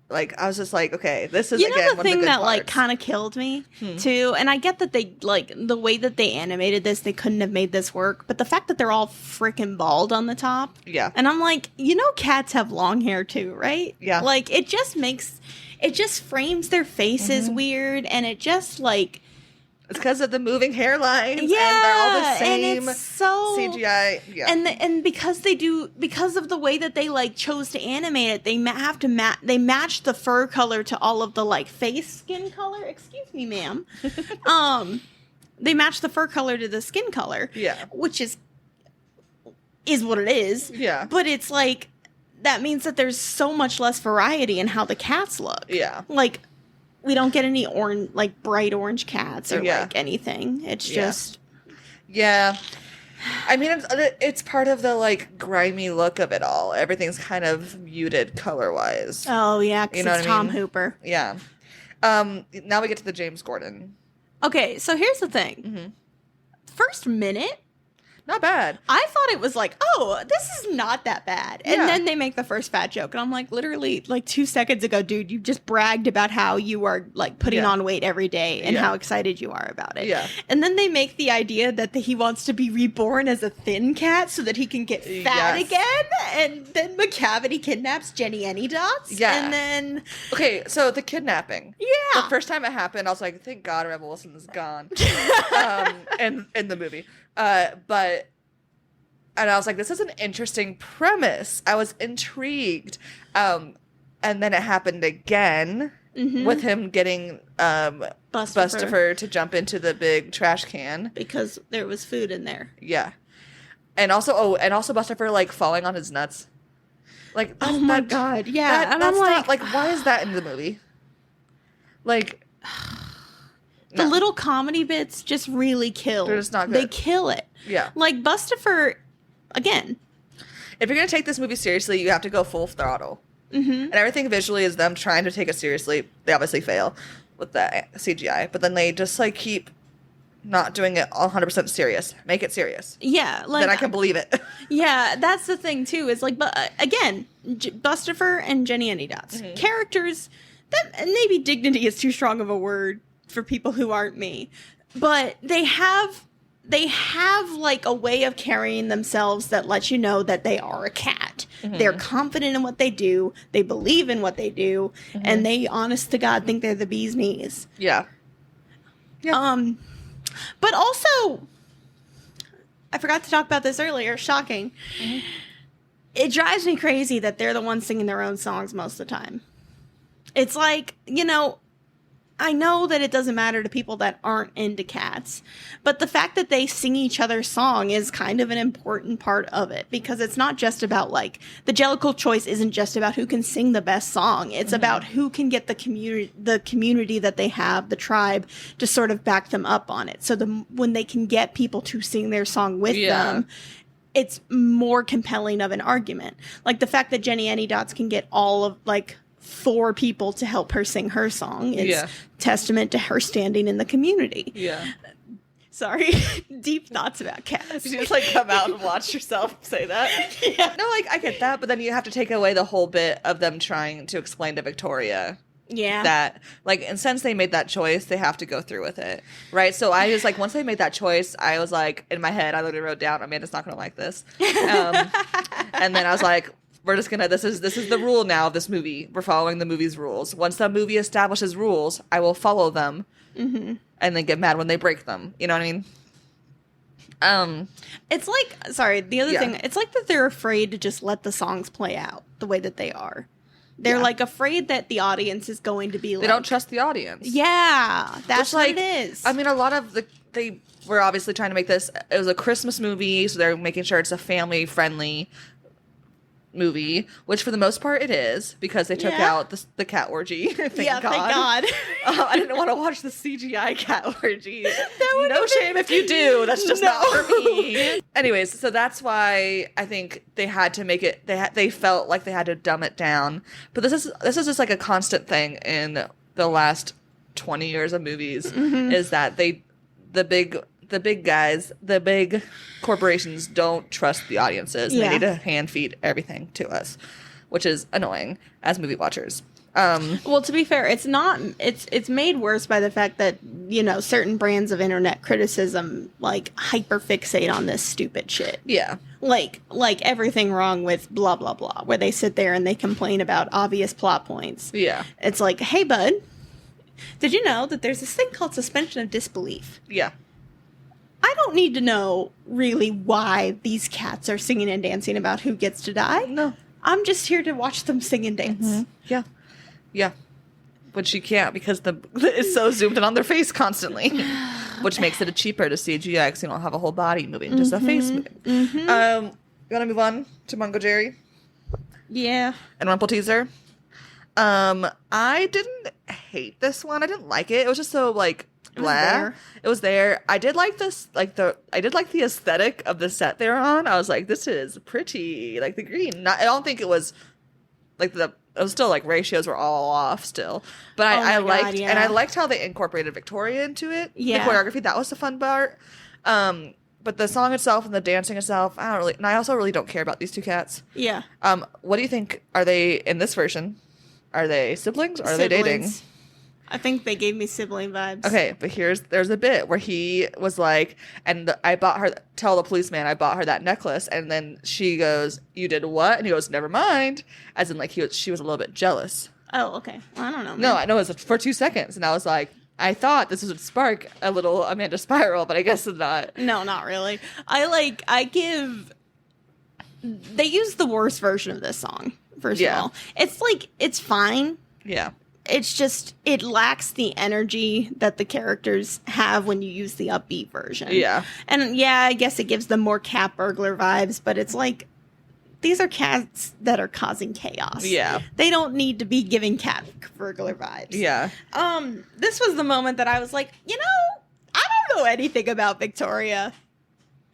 like, I was just like, okay, this is, again, the thing that, like, kind of killed me, too, and I get that they, like, the way that they animated this, they couldn't have made this work, but the fact that they're all freaking bald on the top. Yeah. And I'm like, you know cats have long hair, too, right? Yeah. Like, it just frames their faces weird, and it just, like... It's because of the moving hairlines. Yeah, and they're all the same. And it's so CGI. Yeah, and because of the way that they, like, chose to animate it, they they match the fur color to all of the, like, face skin color. Excuse me, ma'am. They match the fur color to the skin color. Yeah, which is what it is. Yeah, but it's like that means that there's so much less variety in how the cats look. Yeah, like. We don't get any bright orange cats or like anything. It's just, I mean, it's part of the, like, grimy look of it all. Everything's kind of muted color wise. Oh yeah, because it's Tom Hooper. Yeah. Now we get to the James Gordon. Okay, so here's the thing. First minute. Not bad. I thought it was like, oh, this is not that bad. And then they make the first fat joke. And I'm like, literally, like 2 seconds ago, dude, you just bragged about how you are, like, putting on weight every day and how excited you are about it. Yeah. And then they make the idea that he wants to be reborn as a thin cat so that he can get fat again. And then McCavity kidnaps Jenny Anydots. Yeah. And then... Okay, so the kidnapping. Yeah. The first time it happened, I was like, thank God Rebel Wilson is gone. In the movie. And I was like, this is an interesting premise. I was intrigued. And then it happened again with him getting Bustifer to jump into the big trash can. Because there was food in there. Yeah. And also Bustifer, like, falling on his nuts. Like, oh my God. Yeah. And I'm like, why is that in the movie? Like... The little comedy bits just really kill. They're just not good. They kill it. Yeah. Like, Bustifer, again. If you're going to take this movie seriously, you have to go full throttle. And everything visually is them trying to take it seriously. They obviously fail with the CGI. But then they just, like, keep not doing it 100% serious. Make it serious. Yeah. Like, then I can believe it. Yeah, that's the thing, too. Is, like, but again, Bustifer and Jenny Anydots. Characters, that maybe dignity is too strong of a word for people who aren't me, but they have like a way of carrying themselves that lets you know that they are a cat. They're confident in what they do, they believe in what they do, and they, honest to God, think they're the bee's knees. Yeah. But also, I forgot to talk about this earlier, shocking. It drives me crazy that they're the ones singing their own songs most of the time. It's like, you know, I know that it doesn't matter to people that aren't into cats, but the fact that they sing each other's song is kind of an important part of it, because it's not just about, like, the Jellicle choice isn't just about who can sing the best song. It's about who can get the community that they have, the tribe, to sort of back them up on it. So when they can get people to sing their song with them, it's more compelling of an argument. Like, the fact that Jenny Anydots can get all of, like, for people to help her sing her song. It's testament to her standing in the community. Yeah. Sorry. Deep thoughts about cats. You just, like, come out and watch yourself say that. Yeah. No, like, I get that, but then you have to take away the whole bit of them trying to explain to Victoria that, like, and since they made that choice, they have to go through with it, right? So I was, like, once they made that choice, I was, like, in my head, I literally wrote down, Amanda's not going to like this. And then I was like, we're just going to, this is the rule now of this movie. We're following the movie's rules. Once the movie establishes rules, I will follow them. Mm-hmm. And then get mad when they break them. You know what I mean? It's like, sorry, the other thing, it's like that they're afraid to just let the songs play out the way that they are. They're like afraid that the audience is going to be like... They don't trust the audience. Yeah, that's what it is. I mean, a lot of they were obviously trying to make this, it was a Christmas movie, so they're making sure it's a family-friendly movie, which for the most part it is, because they took out the cat orgy. Thank God. I didn't want to watch the CGI cat orgy. No shame if you do. That's just not for me. Anyways, so that's why I think they had to make it. They felt like they had to dumb it down. But this is just like a constant thing in the last 20 years of movies, is that the big guys, the big corporations don't trust the audiences. They need to hand feed everything to us, which is annoying as movie watchers. Well, to be fair, it's not. It's made worse by the fact that, you know, certain brands of internet criticism like hyper fixate on this stupid shit. Yeah, like everything wrong with blah blah blah, where they sit there and they complain about obvious plot points. Yeah, it's like, hey bud, did you know that there's this thing called suspension of disbelief? Yeah. I don't need to know really why these cats are singing and dancing about who gets to die. No. I'm just here to watch them sing and dance. Mm-hmm. Yeah. Yeah. But you can't because it's so zoomed in on their face constantly, which makes it cheaper to CGI because you don't have a whole body moving, just a face moving. Mm-hmm. You want to move on to Mungo Jerry? Yeah. And Rumple Teaser? I didn't hate this one. I didn't like it. It was just so, like, blah. It was there. I did like this, I did like the aesthetic of the set they were on. I was like, this is pretty, like the green. I don't think it was like it was still like ratios were all off still, but I liked, and I liked how they incorporated Victoria into it. Yeah, the choreography, that was the fun part. But the song itself and the dancing itself, I don't really, and I also really don't care about these two cats. Yeah. What do you think? Are they in this version? Are they siblings or are they dating? I think they gave me sibling vibes. Okay, but there's a bit where he was like, I bought her, tell the policeman I bought her that necklace, and then she goes, you did what? And he goes, never mind. As in, like, she was a little bit jealous. Oh, okay. Well, I don't know. Man. No, I know it was for 2 seconds, and I was like, I thought this would spark a little Amanda Spiral, but I guess it's not. No, not really. They use the worst version of this song, first of all. It's fine. Yeah. It's just, it lacks the energy that the characters have when you use the upbeat version. Yeah. And yeah, I guess it gives them more cat burglar vibes, but it's like, these are cats that are causing chaos. Yeah. They don't need to be giving cat burglar vibes. Yeah. This was the moment that I was like, you know, I don't know anything about Victoria.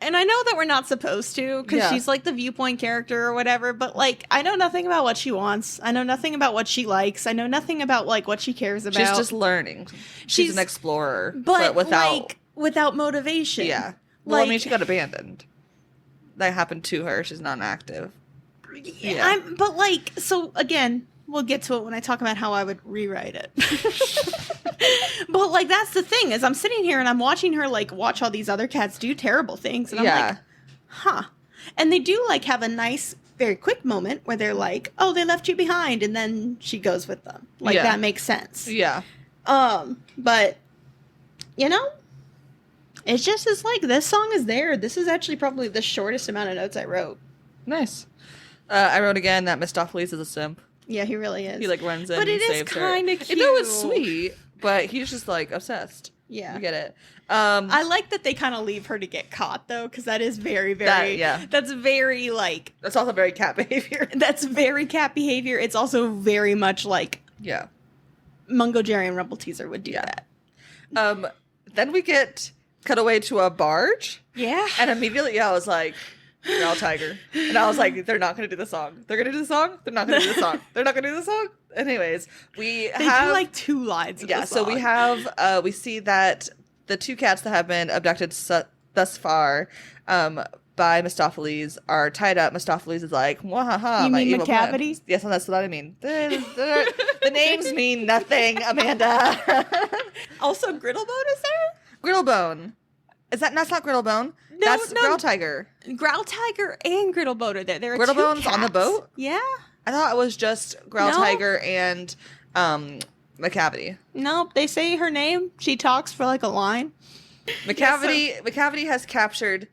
And I know that we're not supposed to, because she's like the viewpoint character or whatever, but like, I know nothing about what she wants. I know nothing about what she likes. I know nothing about like what she cares about. She's just learning. She's an explorer, but without motivation. Yeah. Well, I mean, she got abandoned. That happened to her. She's not active. Yeah. But like, so again, we'll get to it when I talk about how I would rewrite it. But like, that's the thing, is I'm sitting here and I'm watching her like watch all these other cats do terrible things, and I'm like, huh. And they do like have a nice, very quick moment where they're like, oh, they left you behind, and then she goes with them. Like, that makes sense. Yeah. But you know, it's just as like, this song is there. This is actually probably the shortest amount of notes I wrote. Nice. I wrote again that Mistopheles is a simp. Yeah, he really is. He like runs in, but it is kind of cute. It was sweet, but he's just like obsessed. Yeah, you get it. I like that they kind of leave her to get caught though, because that is very, very. That's very like. That's also very cat behavior. That's very cat behavior. It's also very much like. Yeah. Mungo Jerry and Rumple Teaser would do that. Then we get cut away to a barge. Yeah. And immediately, I was like, Growl Tiger. And I was like, they're not going to do the song. They're going to do the song. They're not going to do the song. They're not going to do the song. Anyways, they do like 2 lines of the song. So we have, we see that the 2 cats that have been abducted thus far by Mistopheles are tied up. Mistopheles is like, wahaha, my evil Macavity? Yes, that's what I mean. The names mean nothing, Amanda. Also, Griddlebone is there? Griddlebone. That's not Griddlebone. No, That's Growl Tiger. Growl Tiger and Griddlebone are there. There are Griddlebone's 2 cats. on the boat? Yeah. I thought it was just Growl Tiger and Macavity. Nope, they say her name. She talks for like a line. Macavity has captured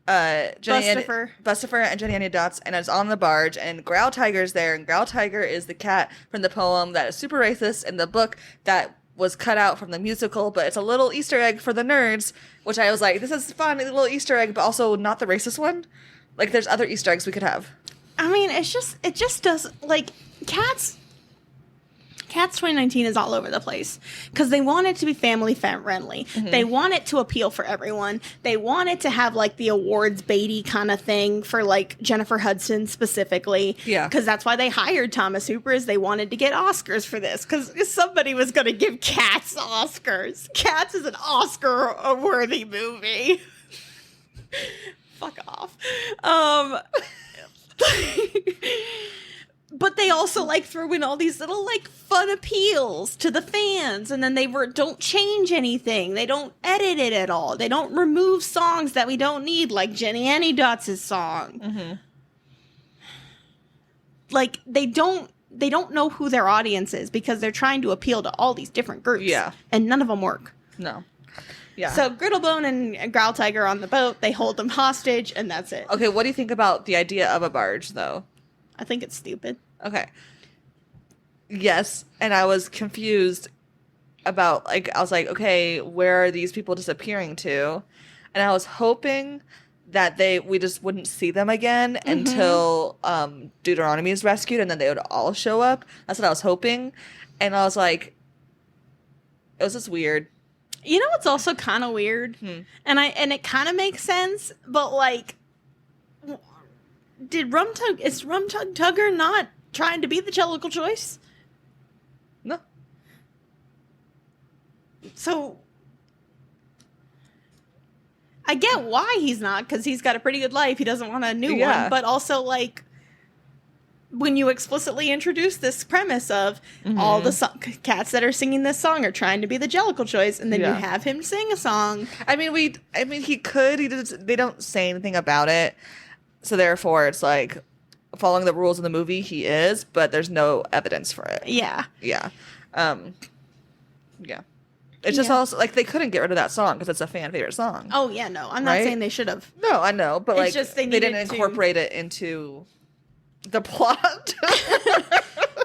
Bustifer and Jenny Annie Dots and is on the barge, and Growl Tiger's there, and Growl Tiger is the cat from the poem that is super racist in the book that was cut out from the musical, but it's a little Easter egg for the nerds, which I was like, this is fun, a little Easter egg, but also not the racist one. Like, there's other Easter eggs we could have. I mean, it just does, like, Cats 2019 is all over the place because they want it to be family friendly. Mm-hmm. They want it to appeal for everyone. They want it to have like the awards baity kind of thing for like Jennifer Hudson specifically. Yeah. Because that's why they hired Thomas Hooper, is they wanted to get Oscars for this because somebody was going to give Cats Oscars. Cats is an Oscar-worthy movie. Fuck off. But they also like throw in all these little like fun appeals to the fans, and then they don't change anything. They don't edit it at all. They don't remove songs that we don't need, like Jenny Annie Dots' song. Mm-hmm. Like they don't know who their audience is because they're trying to appeal to all these different groups. Yeah, and none of them work. No. Yeah. So Griddlebone and Growl Tiger are on the boat. They hold them hostage, and that's it. Okay, what do you think about the idea of a barge, though? I think it's stupid. Okay. Yes, and I was confused about, like, I was like, okay, where are these people disappearing to? And I was hoping that we just wouldn't see them again until Deuteronomy is rescued, and then they would all show up. That's what I was hoping. And I was like, it was just weird. You know what's also kind of weird? And it kind of makes sense, but like, is Rum Tug Tugger not trying to be the Jellicle choice? No. So I get why he's not, because he's got a pretty good life. He doesn't want a new one, but also like, when you explicitly introduce this premise of all the cats that are singing this song are trying to be the Jellicle choice, and then you have him sing a song. I mean, he could. They don't say anything about it, so therefore it's like following the rules of the movie. He is, but there's no evidence for it. Yeah. Yeah. Yeah. It's just also like they couldn't get rid of that song because it's a fan favorite song. Oh yeah, no, I'm not saying they should have. No, I know, but like just they didn't incorporate it into the plot.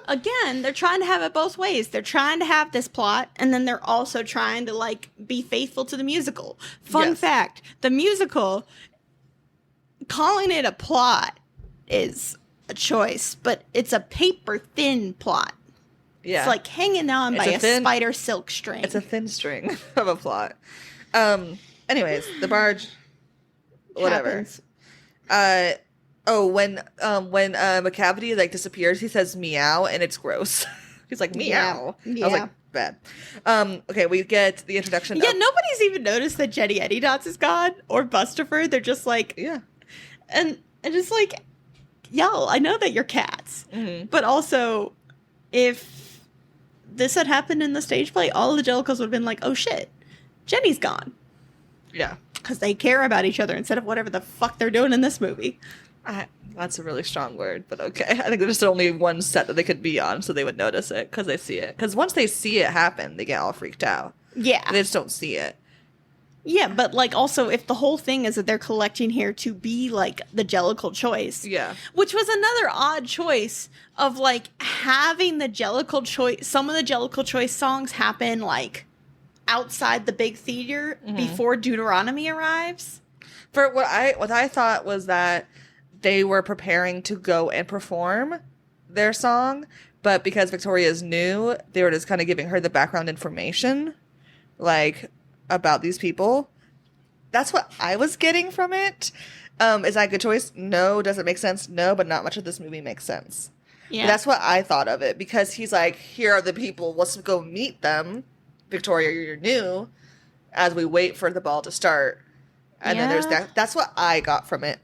Again, they're trying to have it both ways. They're trying to have this plot, and then they're also trying to like be faithful to the musical. Fun fact, the musical, calling it a plot is a choice, but it's a paper thin plot. Yeah. It's like hanging on by a spider silk string. It's a thin string of a plot. Anyways, the barge, whatever. When Macavity like disappears, he says meow, and it's gross. He's like meow. Yeah. I was like, bad. Okay, we get the introduction. Yeah, nobody's even noticed that Jenny Annie Dots is gone or Bustifer. They're just like, and just like, yo, I know that you're cats, but also, if this had happened in the stage play, all the Jellicles would have been like, oh shit, Jenny's gone. Yeah, because they care about each other instead of whatever the fuck they're doing in this movie. That's a really strong word, but okay. I think there's only one set that they could be on, so they would notice it because they see it. Because once they see it happen, they get all freaked out. Yeah. They just don't see it. Yeah, but like also if the whole thing is that they're collecting here to be like the Jellicle choice. Yeah. Which was another odd choice of like having the Jellicle choice, some of the Jellicle choice songs happen like outside the big theater before Deuteronomy arrives. For what I thought was that they were preparing to go and perform their song, but because Victoria is new, they were just kind of giving her the background information, like, about these people. That's what I was getting from it. Is that a good choice? No. Does it make sense? No, but not much of this movie makes sense. Yeah. But that's what I thought of it, because he's like, here are the people, let's go meet them. Victoria, you're new, as we wait for the ball to start. And then there's that. That's what I got from it.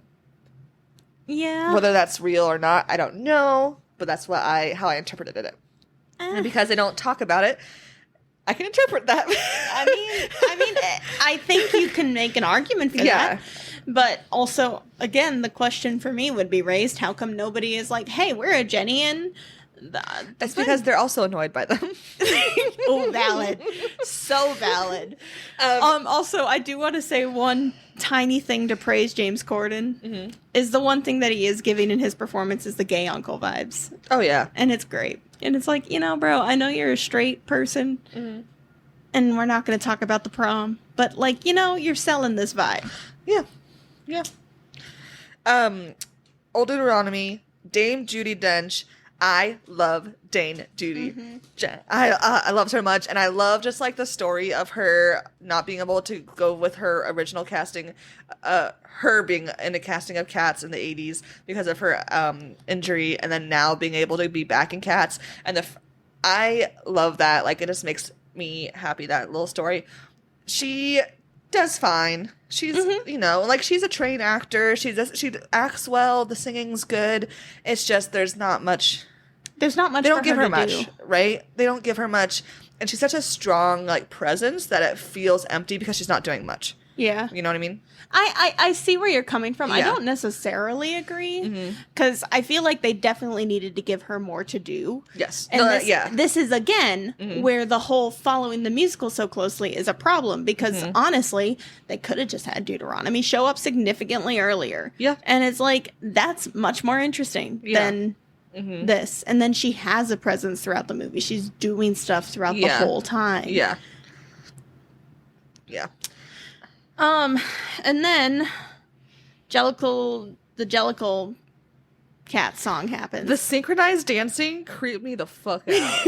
Yeah. Whether that's real or not, I don't know, but that's how I interpreted it. And because they don't talk about it, I can interpret that. I mean, I think you can make an argument for that. But also, again, the question for me would be raised, how come nobody is like, hey, we're a Jenny and... That's because they're also annoyed by them. Oh, valid. So valid. Also, I do want to say one tiny thing to praise James Corden is the one thing that he is giving in his performance is the gay uncle vibes. Oh, yeah. And it's great. And it's like, bro, I know you're a straight person and we're not going to talk about the prom, but like, you're selling this vibe. Yeah. Yeah. Old Deuteronomy, Dame Judi Dench. I love Dame Judi. I love her much, and I love just like the story of her not being able to go with her original casting, her being in a casting of Cats in the 80s because of her injury, and then now being able to be back in Cats. And I love that. Like, it just makes me happy, that little story. She does fine. She's, like, she's a trained actor. She acts well. The singing's good. It's just there's not much. There's not much. They don't give her much, right? They don't give her much, and she's such a strong like presence that it feels empty because she's not doing much. Yeah, you know what I mean. I see where you're coming from. Yeah. I don't necessarily agree because I feel like they definitely needed to give her more to do. Yes, and this is again where the whole following the musical so closely is a problem because honestly, they could have just had Deuteronomy show up significantly earlier. Yeah, and it's like that's much more interesting than this. And then she has a presence throughout the movie. She's doing stuff throughout the whole time. Yeah. Yeah. And then the Jellicle Cat song happens. The synchronized dancing creeped me the fuck out.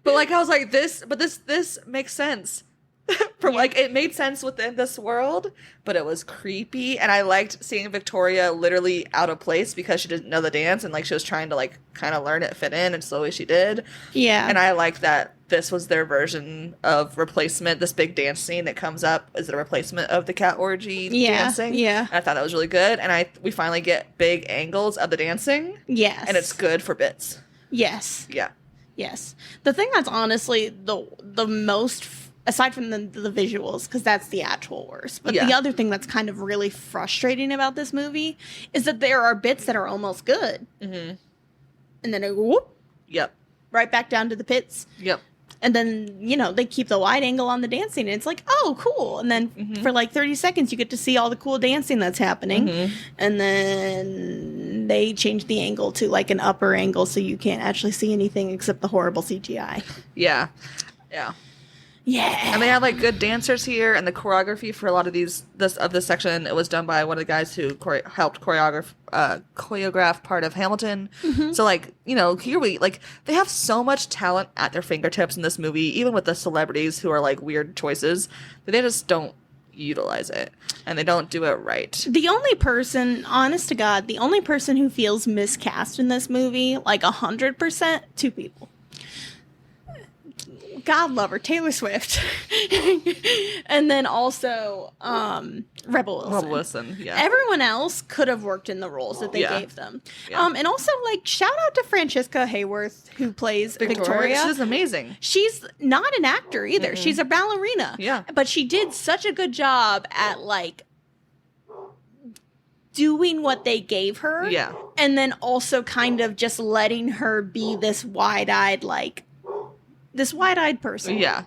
But like I was like, this makes sense. From like it made sense within this world, but it was creepy, and I liked seeing Victoria literally out of place because she didn't know the dance, and like she was trying to like kind of learn it, fit in, and slowly she did. Yeah, and I like that this was their version of replacement. This big dance scene that comes up is a replacement of the cat orgy dancing. Yeah, and I thought that was really good, and we finally get big angles of the dancing. Yes, and it's good for bits. Yes. Yeah. Yes. The thing that's honestly the most. Aside from the visuals, because that's the actual worst. But the other thing that's kind of really frustrating about this movie is that there are bits that are almost good. And then it whoop. Yep. Right back down to the pits. Yep. And then, they keep the wide angle on the dancing. And it's like, oh, cool. And then for like 30 seconds, you get to see all the cool dancing that's happening. And then they change the angle to like an upper angle so you can't actually see anything except the horrible CGI. Yeah. Yeah. Yeah, and they have like good dancers here, and the choreography for a lot of this section, it was done by one of the guys who helped choreograph part of Hamilton. So like here they have so much talent at their fingertips in this movie, even with the celebrities who are like weird choices, that they just don't utilize it, and they don't do it right. The only person, honest to God, who feels miscast in this movie, like 100%, two people. God love her, Taylor Swift. And then also Rebel Wilson. Yeah. Everyone else could have worked in the roles that they gave them. Yeah. And also, like, shout out to Francesca Hayworth, who plays Victoria. She's amazing. She's not an actor either. She's a ballerina. Yeah. But she did such a good job at, like, doing what they gave her. Yeah. And then also kind of just letting her be this wide-eyed person. Yeah.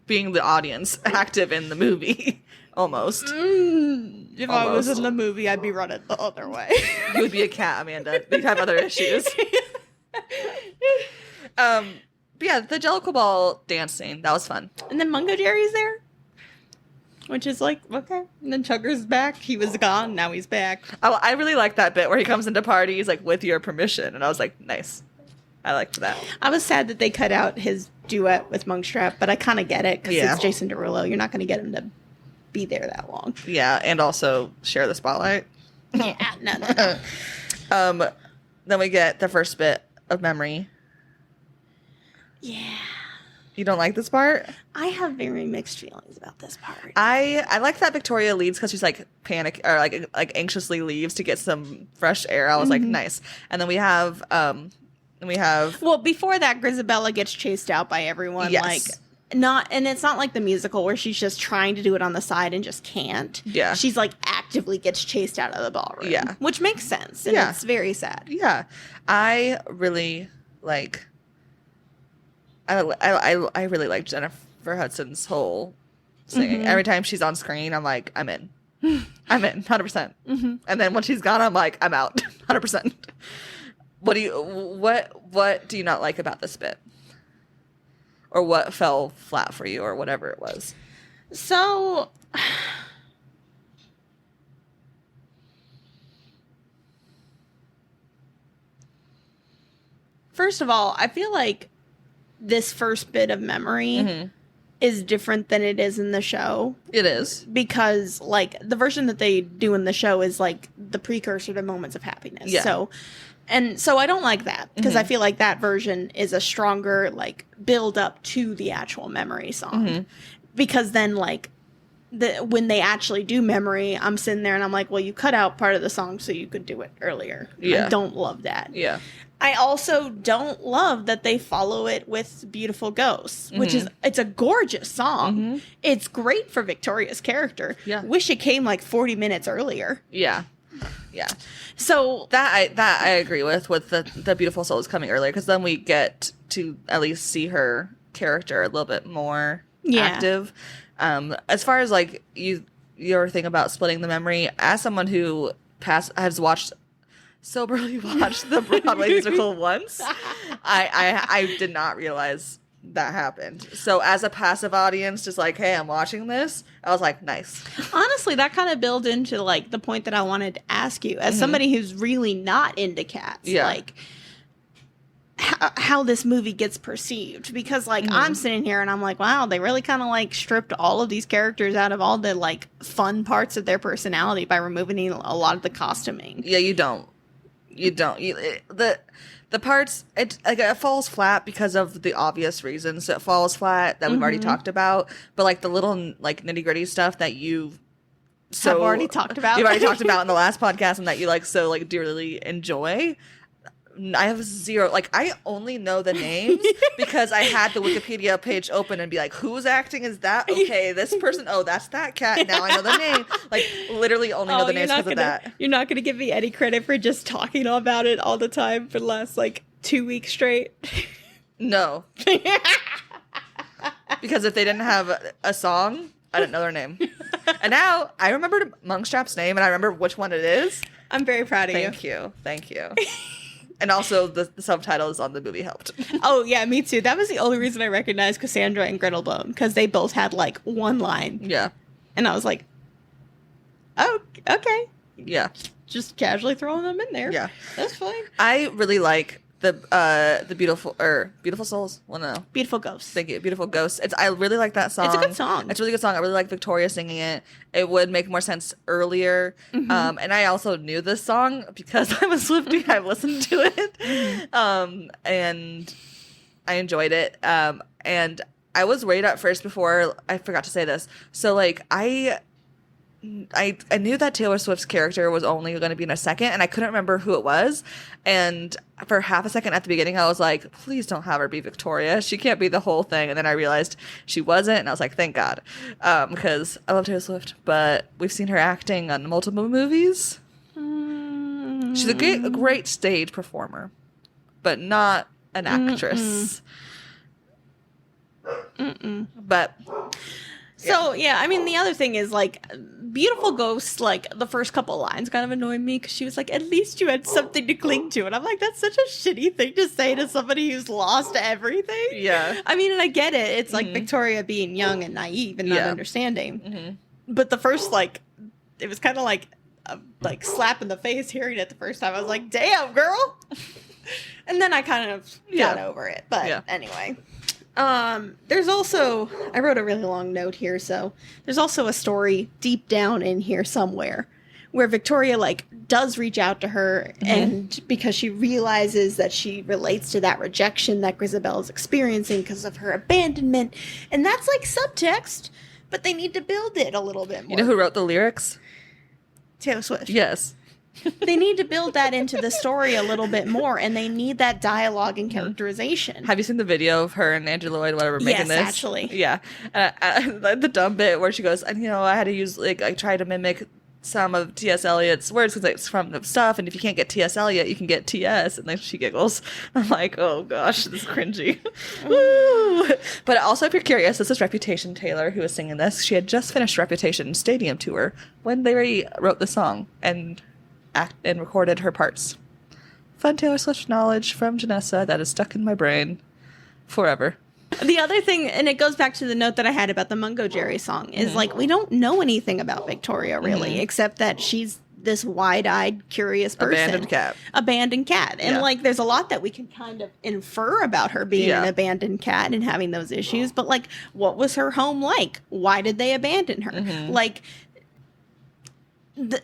Being the audience, active in the movie. Almost. If I was in the movie, I'd be running the other way. You would be a cat, Amanda. You'd have other issues. But yeah, the Jellicle Ball dance scene, that was fun. And then Mungo Jerry's there. Which is like, okay. And then Chugger's back. He was gone, now he's back. Oh, I really like that bit where he comes into parties, like, with your permission. And I was like, nice. I liked that. I was sad that they cut out his duet with Monkstrap, but I kind of get it because it's Jason Derulo. You're not going to get him to be there that long. Yeah, and also share the spotlight. Yeah, no. Then we get the first bit of memory. Yeah. You don't like this part? I have very mixed feelings about this part. I like that Victoria leaves because she's like panic or like anxiously leaves to get some fresh air. I was like, nice. And then we have well, before that, Grisabella gets chased out by everyone. Yes. Like and it's not like the musical where she's just trying to do it on the side and just can't. Yeah. She's like actively gets chased out of the ballroom. Yeah. Which makes sense. And it's very sad. Yeah. I really like I really like Jennifer Hudson's whole singing. Every time she's on screen, I'm like, I'm in. I'm in, 100%. And then when she's gone, I'm like, I'm out, 100%. What do you not like about this bit? Or what fell flat for you, or whatever it was? So, first of all, I feel like this first bit of memory is different than it is in the show. It is. Because, like, the version that they do in the show is, like, the precursor to Moments of Happiness. Yeah. So I don't like that, because I feel like that version is a stronger, like, build up to the actual memory song. Because then, like, when they actually do memory, I'm sitting there and I'm like, well, you cut out part of the song so you could do it earlier. Yeah. I don't love that. Yeah. I also don't love that they follow it with Beautiful Ghosts, which is, it's a gorgeous song. It's great for Victoria's character. Yeah. Wish it came like 40 minutes earlier. Yeah. Yeah. So that I agree with the Beautiful Souls coming earlier, because then we get to at least see her character a little bit more active. As far as like your thing about splitting the memory, as someone who has soberly watched the Broadway musical once, I did not realize that happened. So as a passive audience, just like, hey, I'm watching this, I was like, nice. Honestly, that kind of builds into like the point that I wanted to ask you, as somebody who's really not into Cats, like how this movie gets perceived. Because like I'm sitting here and I'm like, wow, they really kind of like stripped all of these characters out of all the like fun parts of their personality by removing a lot of the costuming. Yeah, you don't. The parts, it falls flat because of the obvious reasons. It falls flat that we've already talked about, but like the little like nitty gritty stuff that you've already talked about. You've already talked about in the last podcast, and that you like so like dearly enjoy. I have zero, like, I only know the names because I had the Wikipedia page open and be like, whose acting is that? Okay, this person, oh, that's that cat. Now I know the name. Like, literally only know the names because of that. You're not going to give me any credit for just talking about it all the time for the last, like, 2 weeks straight? No. Because if they didn't have a song, I didn't know their name. And now I remembered Monkstrap's name, and I remember which one it is. I'm very proud of you. Thank you. Thank you. And also, the subtitles on the movie helped. Oh, yeah, me too. That was the only reason I recognized Cassandra and Grittlebone, because they both had, like, one line. Yeah. And I was like, oh, okay. Yeah. Just casually throwing them in there. Yeah. That's fine. I really like the Beautiful Souls. Well, no. Beautiful Ghosts. Thank you. Beautiful Ghosts. I really like that song. It's a good song. It's a really good song. I really like Victoria singing it. It would make more sense earlier. And I also knew this song because I'm a Swiftie. I've listened to it. And I enjoyed it. And I was worried at first before I forgot to say this. So like I knew that Taylor Swift's character was only going to be in a second, and I couldn't remember who it was. And for half a second at the beginning, I was like, please don't have her be Victoria. She can't be the whole thing. And then I realized she wasn't, and I was like, thank God. Because I love Taylor Swift, but we've seen her acting on multiple movies. She's a great stage performer, but not an actress. But... So, yeah, I mean, the other thing is, like, Beautiful Ghost, like, the first couple lines kind of annoyed me because she was like, at least you had something to cling to. And I'm like, that's such a shitty thing to say to somebody who's lost everything. Yeah. I mean, and I get it. It's like Victoria being young and naive and not understanding. But the first, like, it was kind of like a slap in the face hearing it the first time. I was like, damn, girl. And then I kind of got over it. But anyway. There's also, I wrote a really long note here, so there's also a story deep down in here somewhere where Victoria like does reach out to her, and because she realizes that she relates to that rejection that Grisabelle is experiencing because of her abandonment, and that's like subtext, but they need to build it a little bit more. You know who wrote the lyrics? Taylor Swift. Yes. They need to build that into the story a little bit more, and they need that dialogue and characterization. Have you seen the video of her and Andrew Lloyd, whatever, making this? Yes, actually. Yeah. The dumb bit where she goes, and I had to use, like, I tried to mimic some of T.S. Eliot's words because it's from the stuff, and if you can't get T.S. Eliot, you can get T.S., and then she giggles. I'm like, oh gosh, this is cringy. Woo! But also, if you're curious, this is Reputation Taylor who was singing this. She had just finished Reputation Stadium Tour when they wrote the song and recorded her parts. Fun Taylor Swift knowledge from Janessa that is stuck in my brain forever. The other thing, and it goes back to the note that I had about the Mungo Jerry song, is like, we don't know anything about Victoria really, except that she's this wide-eyed, curious person. Abandoned cat. And like, there's a lot that we can kind of infer about her being an abandoned cat and having those issues. But like, what was her home like? Why did they abandon her? Like,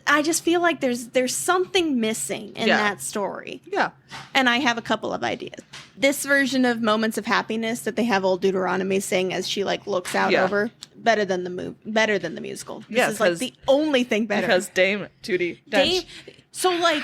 I just feel like there's something missing in that story. Yeah. And I have a couple of ideas. This version of Moments of Happiness that they have old Deuteronomy sing as she like looks out over, better than the musical. This is like the only thing better. Because Dame Judi Dench. So like,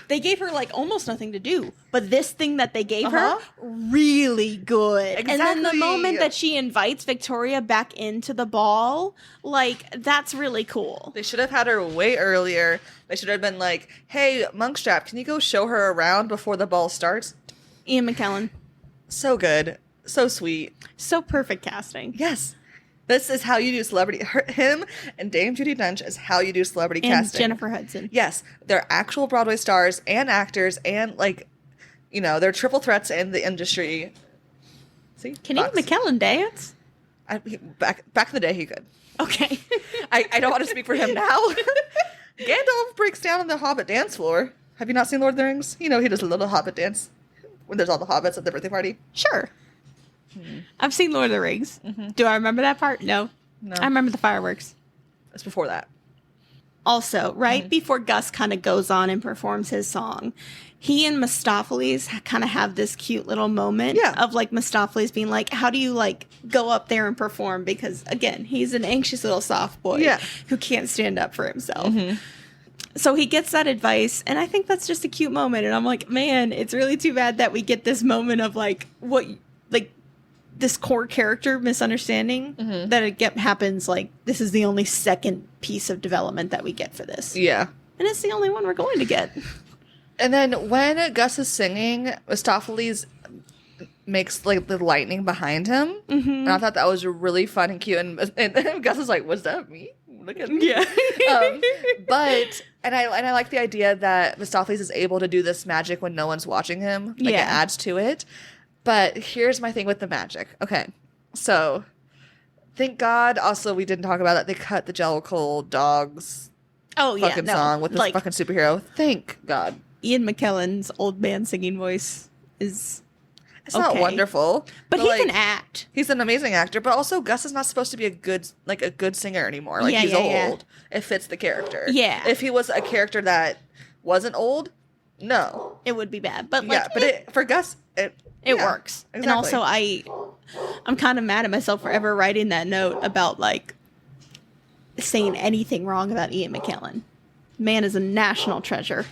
they gave her like almost nothing to do, but this thing that they gave her, really good. Exactly. And then the moment that she invites Victoria back into the ball, like, that's really cool. They should have had her way earlier. They should have been like, hey, Monkstrap, can you go show her around before the ball starts? Ian McKellen. So good. So sweet. So perfect casting. Yes. This is how you do celebrity. Him and Dame Judi Dench is how you do celebrity casting. Jennifer Hudson. Yes. They're actual Broadway stars and actors and, like, they're triple threats in the industry. See? Can Ian McKellen dance? Back in the day, he could. Okay. I don't want to speak for him now. Gandalf breaks down on the Hobbit dance floor. Have you not seen Lord of the Rings? He does a little Hobbit dance when there's all the Hobbits at the birthday party. Sure. I've seen Lord of the Rings. Do I remember that part? No. I remember the fireworks. It's before that. Also, right before Gus kind of goes on and performs his song, he and Mistopheles kind of have this cute little moment of like Mistopheles being like, how do you like go up there and perform? Because again, he's an anxious little soft boy who can't stand up for himself. So he gets that advice, and I think that's just a cute moment. And I'm like, man, it's really too bad that we get this moment of like this core character misunderstanding that happens. Like, this is the only second piece of development that we get for this. Yeah. And it's the only one we're going to get. And then when Gus is singing, Mistopheles makes like the lightning behind him. And I thought that was really fun and cute. And Gus is like, was that me? Look at me. Yeah. And I like the idea that Mistopheles is able to do this magic when no one's watching him. Like, it adds to it. But here's my thing with the magic. Okay, so thank God. Also, we didn't talk about that. They cut the Jellicle Dogs fucking song with this like, fucking superhero. Thank God. Ian McKellen's old man singing voice is not wonderful. But he can act. He's an amazing actor. But also, Gus is not supposed to be a good singer anymore. Like, he's old. Yeah. It fits the character. Yeah. If he was a character that wasn't old, no. It would be bad. But like, for Gus, it works. Exactly. And also, I'm kind of mad at myself for ever writing that note about, like, saying anything wrong about Ian McKellen. Man is a national treasure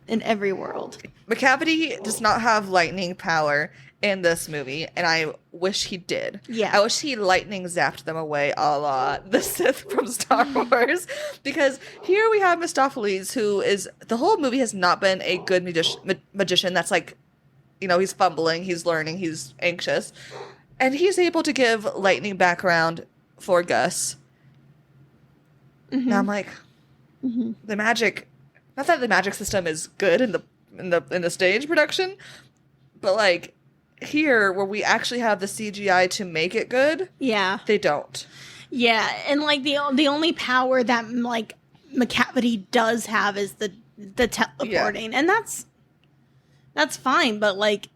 in every world. McCavity does not have lightning power in this movie, and I wish he did. Yeah. I wish he lightning zapped them away a lot, the Sith from Star Wars. Because here we have Mistopheles, who is, the whole movie has not been a good magician that's like, he's fumbling, he's learning, he's anxious. And he's able to give lightning background for Gus. Now I'm like, the magic, not that the magic system is good in the stage production, but like here where we actually have the CGI to make it good, they don't. Yeah, and like the only power that like McCavity does have is the teleporting, and that's fine, but like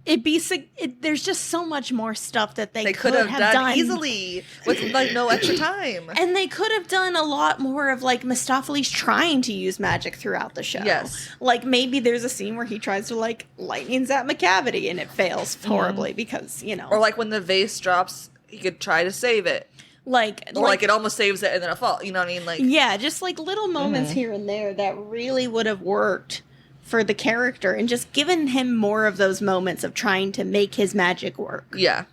there's just so much more stuff that they could have done easily with like no extra time. And they could have done a lot more of like Mephisopheles trying to use magic throughout the show. Yes. Like maybe there's a scene where he tries to like lightning zap Macavity and it fails horribly because, you know. Or like when the vase drops, he could try to save it. Like it almost saves it and then it falls. You know what I mean? Like, yeah, just like little moments here and there that really would have worked for the character and just given him more of those moments of trying to make his magic work. Yeah.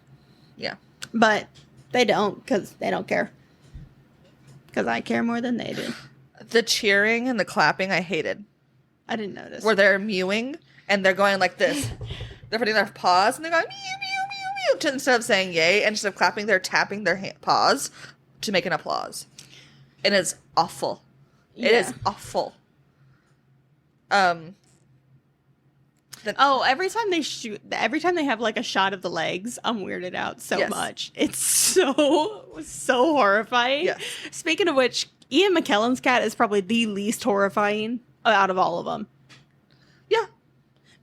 Yeah. But they don't, because they don't care. Because I care more than they do. The cheering and the clapping I hated. I didn't notice. Where they're mewing and they're going like this. They're putting their paws and they're going mew, mew, mew, mew. Instead of saying yay and instead of clapping, they're tapping their paws to make an applause. And it's awful. It is awful. Every time they have like a shot of the legs, I'm weirded out so much. It's so horrifying. Yeah. Speaking of which, Ian McKellen's cat is probably the least horrifying out of all of them. Yeah.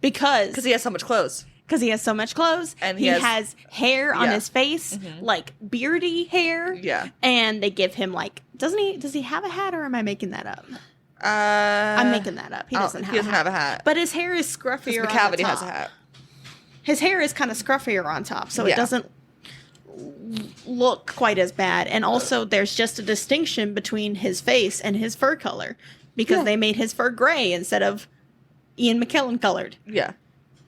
Because he has so much clothes. Because he has so much clothes. And he has hair on his face, like beardy hair. Yeah. And they give him like, does he have a hat or am I making that up? I'm making that up. He doesn't have a hat. But his hair is scruffier on the top. Macavity has a hat. His hair is kind of scruffier on top, so it doesn't look quite as bad. And also, there's just a distinction between his face and his fur color because they made his fur gray instead of Ian McKellen colored. Yeah.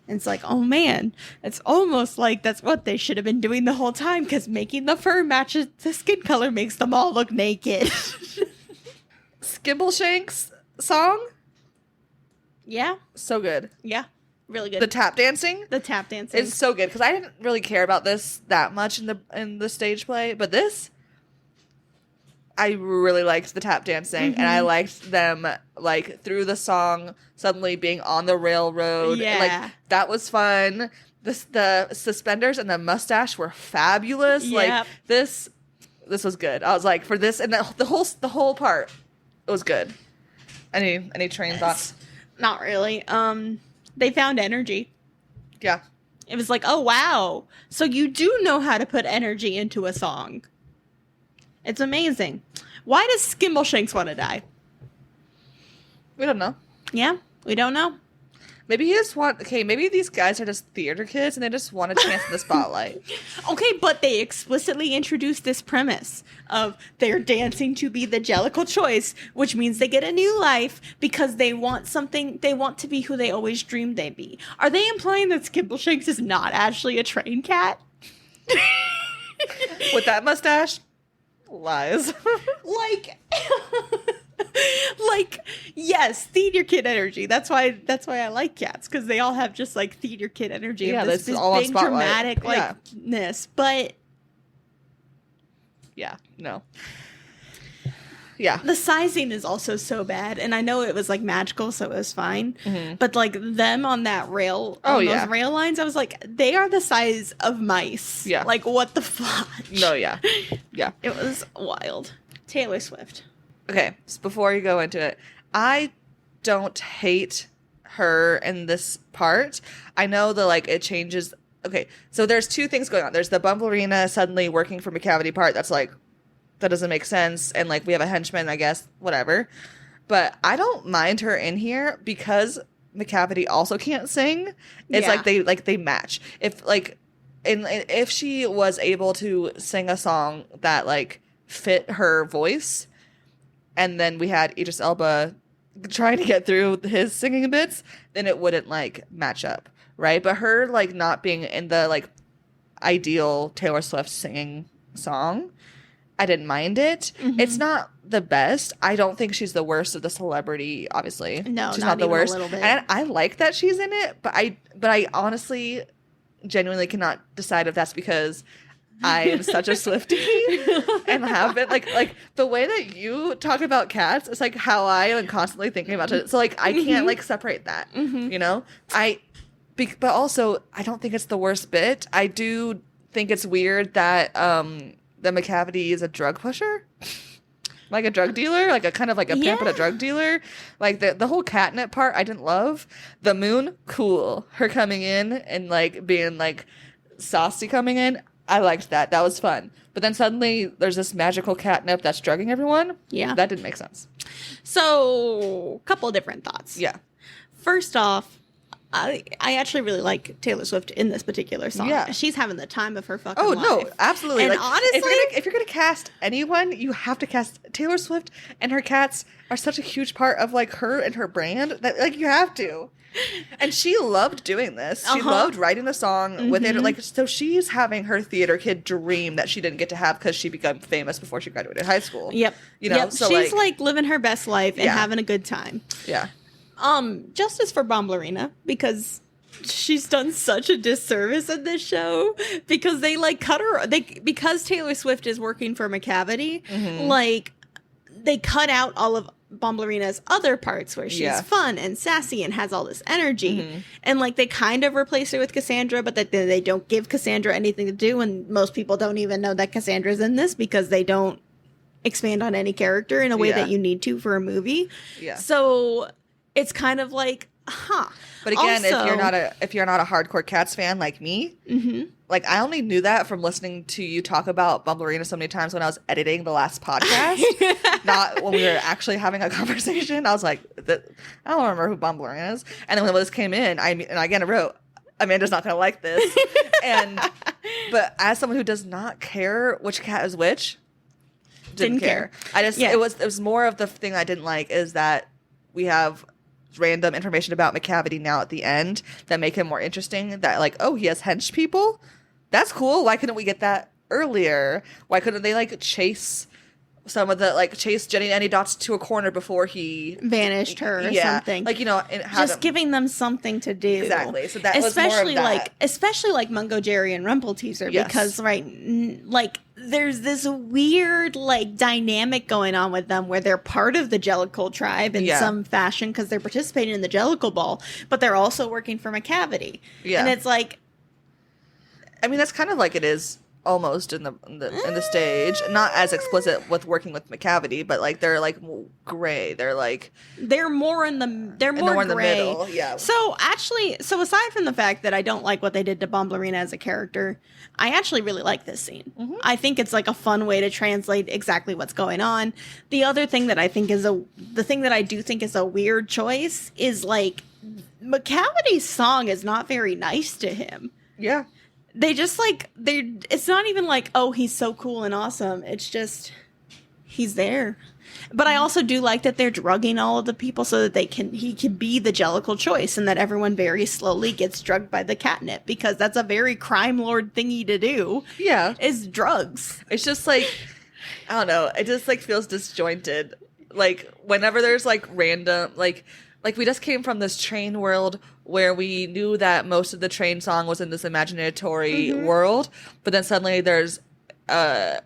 And it's like, oh man, it's almost like that's what they should have been doing the whole time because making the fur match the skin color makes them all look naked. Skimbleshank's song? Yeah. So good. Yeah. Really good. The tap dancing? The tap dancing. It's so good because I didn't really care about this that much in the stage play, but this I really liked the tap dancing and I liked them like through the song suddenly being on the railroad. Yeah. Like that was fun. The suspenders and the mustache were fabulous. Yep. Like this was good. I was like for this and the whole part. It was good. Any train thoughts? Not really. They found energy. Yeah. It was like, oh wow. So you do know how to put energy into a song. It's amazing. Why does Skimbleshanks want to die? We don't know. Yeah, we don't know. Maybe maybe these guys are just theater kids and they just want a chance in the spotlight. Okay, but they explicitly introduced this premise of they're dancing to be the Jellicle choice, which means they get a new life because they want to be who they always dreamed they'd be. Are they implying that Skimbleshanks is not actually a train cat? With that mustache? Lies. Like, yes, theater kid energy. That's why I like cats, because they all have just like theater kid energy. Yeah, this all big dramatic likeness. But yeah, no. Yeah. The sizing is also so bad, and I know it was like magical, so it was fine. Mm-hmm. But like them on that rail, those rail lines, I was like, they are the size of mice. Yeah. Like what the fuck? No, yeah. Yeah. It was wild. Taylor Swift. Okay, so before you go into it, I don't hate her in this part. I know that it changes. Okay, so there's two things going on. There's the Bumblerina suddenly working for Macavity part that's like, that doesn't make sense. And we have a henchman, I guess, whatever. But I don't mind her in here because Macavity also can't sing. It's they match. If she was able to sing a song that fit her voice, and then we had Idris Elba trying to get through his singing bits, then it wouldn't match up, right? But her not being in the ideal Taylor Swift singing song, I didn't mind it. Mm-hmm. It's not the best. I don't think she's the worst of the celebrity, obviously. No, she's not the worst. A little bit. And I like that she's in it, but I honestly genuinely cannot decide if that's because I am such a Swiftie and have been the way that you talk about cats, it's how I am constantly thinking about it. So I can't separate that, you know? But also I don't think it's the worst bit. I do think it's weird that the Macavity is a drug pusher. Like a drug dealer, like a kind of like a pimp and a drug dealer. Like the whole catnip part, I didn't love. The moon, cool. Her coming in and like being like saucy coming in, I liked that. That was fun. But then suddenly there's this magical catnip that's drugging everyone. Yeah. That didn't make sense. So, a couple of different thoughts. Yeah. First off, I actually really like Taylor Swift in this particular song. Yeah. She's having the time of her fucking life. Oh, no, absolutely. And like, honestly, if you're gonna cast anyone, you have to cast Taylor Swift, and her cats are such a huge part of like her and her brand that like you have to. And she loved doing this. She loved writing the song with it. Like, so she's having her theater kid dream that she didn't get to have because she became famous before she graduated high school. Yep. You know, yep. so she's like living her best life and having a good time. Yeah. Justice for Bombalurina, because she's done such a disservice in this show because they like cut her. Because Taylor Swift is working for Macavity, like they cut out all of Bombalurina's other parts where she's fun and sassy and has all this energy, and like they kind of replace her with Cassandra, but that they don't give Cassandra anything to do, and most people don't even know that Cassandra's in this because they don't expand on any character in a way that you need to for a movie. Yeah. So it's kind of like, But again, also, if you're not a hardcore Cats fan like me, like I only knew that from listening to you talk about Bumblerina so many times when I was editing the last podcast, not when we were actually having a conversation. I was like, I don't remember who Bumblerina is. And then when Liz came in, I again wrote, Amanda's not going to like this. But as someone who does not care which cat is which, didn't care. It was more of the thing I didn't like is that we have random information about Macavity now at the end that make him more interesting, that like, oh, he has hench people, that's cool. Why couldn't we get that earlier? Why couldn't they like chase Jenny and Annie Dots to a corner before he vanished her or something, like, you know, just giving them something to do. Exactly. So that was more of that. Especially like Mungo Jerry and Rumple Teaser, because like there's this weird like dynamic going on with them where they're part of the Jellicle tribe in some fashion because they're participating in the Jellicle Ball, but they're also working for Macavity. Yeah. And it's like, I mean, that's kind of like it is almost in the stage, not as explicit with working with Macavity, but like they're like gray. They're more in the middle. Yeah. So aside from the fact that I don't like what they did to Bomblerina as a character, I actually really like this scene. I think it's like a fun way to translate exactly what's going on. The other thing that I think is a weird choice is like Macavity's song is not very nice to him. Yeah. They just like it's not even like, oh, he's so cool and awesome. It's just he's there. But I also do like that they're drugging all of the people so that he can be the Jellicle choice, and that everyone very slowly gets drugged by the catnip, because that's a very crime lord thingy to do. Yeah. Is drugs. It's just like, I don't know, it just like feels disjointed. Like whenever there's like random like we just came from this train world where we knew that most of the train song was in this imaginatory world, but then suddenly there's a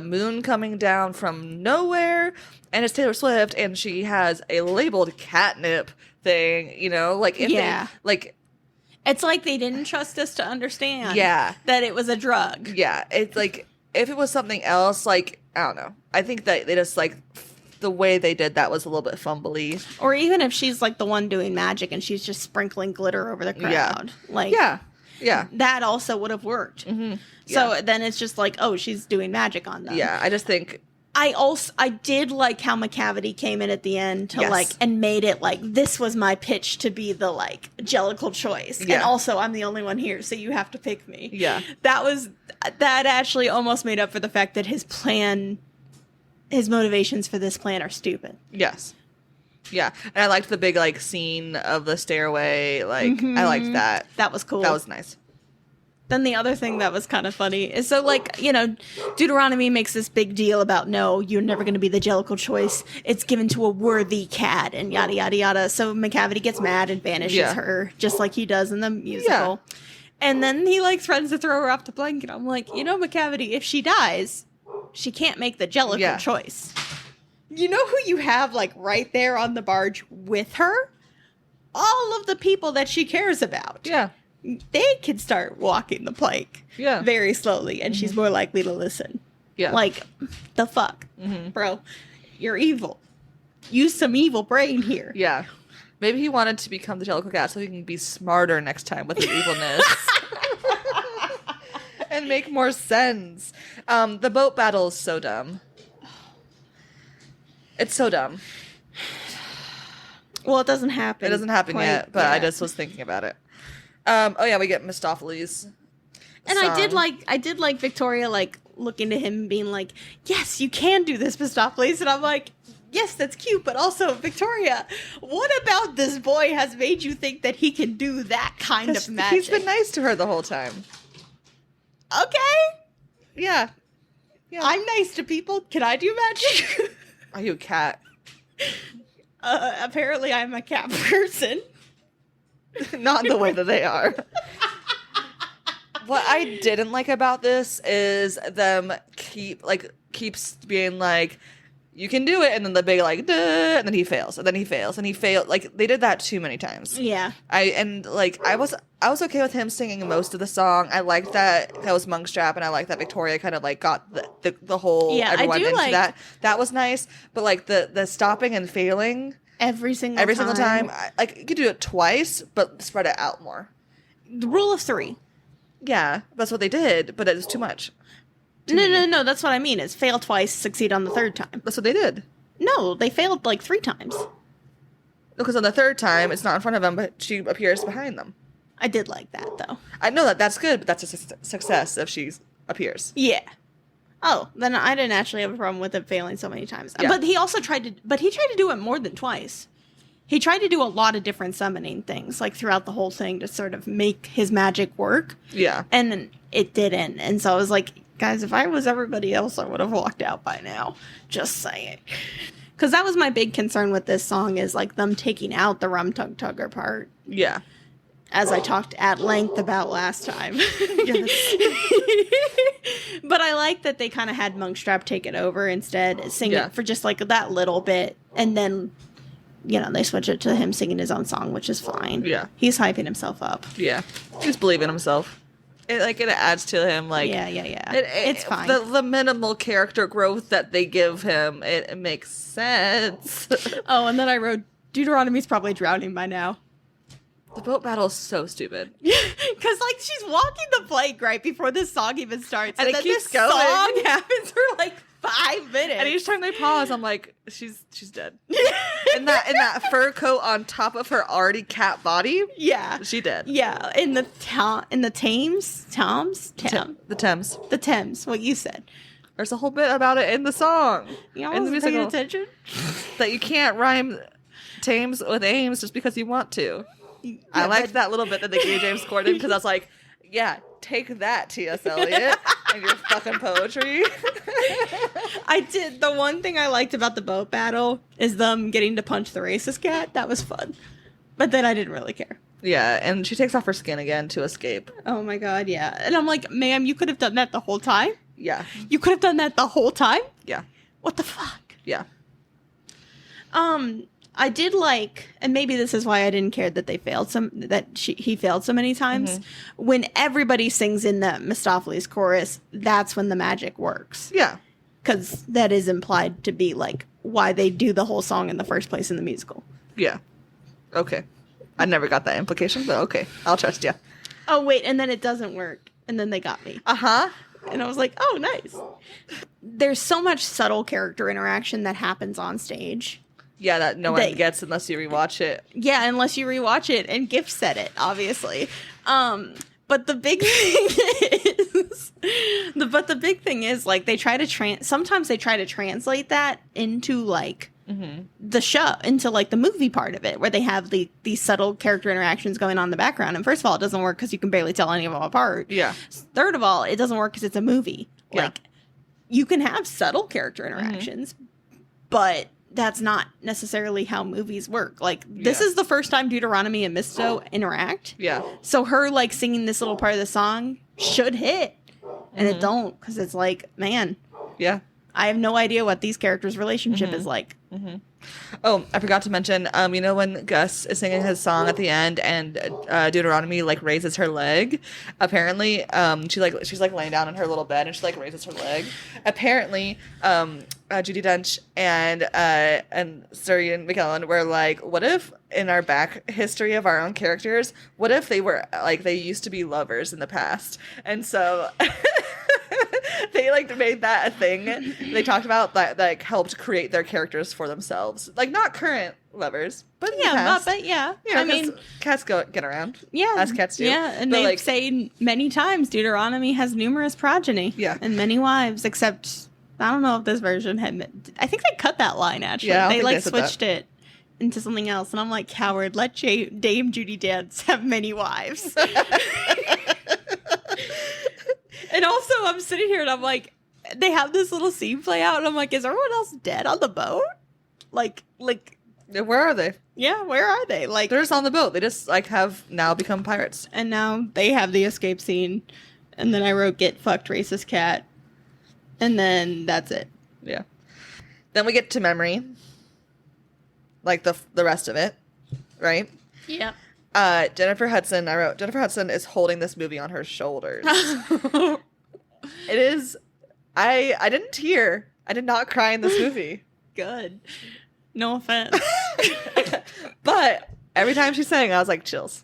moon coming down from nowhere, and it's Taylor Swift, and she has a labeled catnip thing, you know? Like, if it's like they didn't trust us to understand that it was a drug. Yeah, it's like, if it was something else, like, I don't know. I think that they just, like, the way they did that was a little bit fumbly. Or even if she's like the one doing magic and she's just sprinkling glitter over the crowd. Like, that also would have worked. So then it's just like, oh, she's doing magic on them. Yeah, I just think I did like how Macavity came in at the end to like and made it like, this was my pitch to be the like Jellicle choice. And also I'm the only one here, so you have to pick me. Yeah. That actually almost made up for the fact that his motivations for this plan are stupid. Yes. Yeah. And I liked the big, like, scene of the stairway. Like, I liked that. That was cool. That was nice. Then the other thing that was kind of funny is, so, like, you know, Deuteronomy makes this big deal about, no, you're never going to be the Jellicle choice. It's given to a worthy cat, and yada, yada, yada. So Macavity gets mad and banishes her, just like he does in the musical. Yeah. And then he, like, threatens to throw her off the blanket. I'm like, you know, Macavity, if she dies, she can't make the Jellicle choice. You know who you have, like, right there on the barge with her? All of the people that she cares about. Yeah. They can start walking the plank very slowly, and she's more likely to listen. Yeah. Like, the fuck? Bro, you're evil. Use some evil brain here. Yeah. Maybe he wanted to become the Jellicle Cat so he can be smarter next time with his evilness. And make more sense. The boat battle is so dumb. It's so dumb. Well, it doesn't happen. It doesn't happen yet, but I just was thinking about it. Oh yeah, we get Mistopheles. And I did like Victoria like looking to him and being like, "Yes, you can do this, Mistopheles." And I'm like, "Yes, that's cute, but also, Victoria, what about this boy has made you think that he can do that kind of magic?" He's been nice to her the whole time. Okay. Yeah. I'm nice to people. Can I do magic? Are you a cat? Apparently I'm a cat person. Not in the way that they are. What I didn't like about this is them keeps being like, you can do it, and then the big like, duh, and then he fails, and then he fails, and he failed. Like, they did that too many times. Yeah. I was okay with him singing most of the song. I liked that was Monkstrap, and I liked that Victoria kind of like got the whole everyone into that. That was nice, but like the stopping and failing every single time. You could do it twice, but spread it out more. The rule of 3. Yeah, that's what they did, but it was too much. No, that's what I mean. Is fail twice, succeed on the 3rd time. That's what they did. No, they failed like 3 times. Because on the 3rd time, it's not in front of them, but she appears behind them. I did like that, though. I know that's good, but that's a success if she appears. Yeah. Oh, then I didn't actually have a problem with it failing so many times. Yeah. But he tried to do it more than twice. He tried to do a lot of different summoning things, like throughout the whole thing, to sort of make his magic work. Yeah. And then it didn't. And so I was like, guys, if I was everybody else, I would have walked out by now. Just saying. Because that was my big concern with this song, is like them taking out the Rum Tung Tugger part. Yeah. As I talked at length about last time. Yes. But I like that they kind of had Monkstrap take it over instead, sing it for just like that little bit. And then, they switch it to him singing his own song, which is fine. Yeah. He's hyping himself up. Yeah. He's believing himself. It adds to him, like... Yeah. It's fine. The minimal character growth that they give him, it makes sense. Oh, and then I wrote, Deuteronomy's probably drowning by now. The boat battle is so stupid. Because, she's walking the plank right before this song even starts. And then it keeps this going. Song happens for, 5 minutes. And each time they pause, I'm like, she's dead. in that fur coat on top of her already cat body. Yeah. She dead. Yeah. In the Thames. The Thames. What you said. There's a whole bit about it in the song. You in the musical. paying attention? That you can't rhyme Thames with Ames just because you want to. Yeah, I liked that little bit that they gave James Corden, because I was like, yeah, take that, T.S. Eliot, and your fucking poetry. I did. The one thing I liked about the boat battle is them getting to punch the racist cat. That was fun. But then I didn't really care. Yeah, and she takes off her skin again to escape. Oh my god, yeah. And I'm like, ma'am, you could have done that the whole time? Yeah. You could have done that the whole time? Yeah. What the fuck? Yeah. I did like, and maybe this is why I didn't care that they failed he failed so many times. Mm-hmm. When everybody sings in the Mistopheles chorus, that's when the magic works. Yeah. Because that is implied to be why they do the whole song in the first place in the musical. Yeah. Okay. I never got that implication, but okay. I'll trust you. Oh, wait, and then it doesn't work. And then they got me. Uh-huh. And I was like, oh, nice. There's so much subtle character interaction that happens on stage. Yeah, that no one gets unless you rewatch it. Yeah, unless you rewatch it and gift set it, obviously. But the big thing is, they try to sometimes they try to translate that into the show, into the movie part of it, where they have these subtle character interactions going on in the background. And first of all, it doesn't work because you can barely tell any of them apart. Yeah. Third of all, it doesn't work because it's a movie. Yeah. You can have subtle character interactions, but that's not necessarily how movies work. This is the first time Deuteronomy and Misto interact. Yeah. So her singing this little part of the song should hit, and it don't, because it's man. Yeah. I have no idea what these characters' relationship is like. Mm-hmm. Oh, I forgot to mention, you know when Gus is singing his song at the end and Deuteronomy like raises her leg? Apparently, she's like laying down in her little bed and she like raises her leg. Apparently, Judi Dench and Sir Ian McKellen were like, what if in our back history of our own characters, what if they were like they used to be lovers in the past? And so they like made that a thing. They talked about that like helped create their characters for themselves, like not current lovers, but in the past. But yeah, You know, I mean, cats get around, yeah, as cats do. Yeah, and but, they like, say many times Deuteronomy has numerous progeny, Yeah. and many wives. Except I don't know if this version had. I think they cut that line actually. Yeah, I don't they think like they said switched that. it into something else, and I'm like, coward, let Dame Judi Dench have many wives. And also, I'm sitting here and I'm like, they have this little scene play out, and I'm like, is everyone else dead on the boat? Like, Where are they? yeah, where are they? Like, They're just on the boat. They just like have now become pirates. and now they have the escape scene, and then I wrote "get fucked racist cat," and then that's it. Yeah. Then we get to memory, like the rest of it, right? Yeah. Jennifer Hudson. I wrote Jennifer Hudson is holding this movie on her shoulders. It is. I didn't tear. I did not cry in this movie. Good. No offense. But every time she sang, I was like, chills.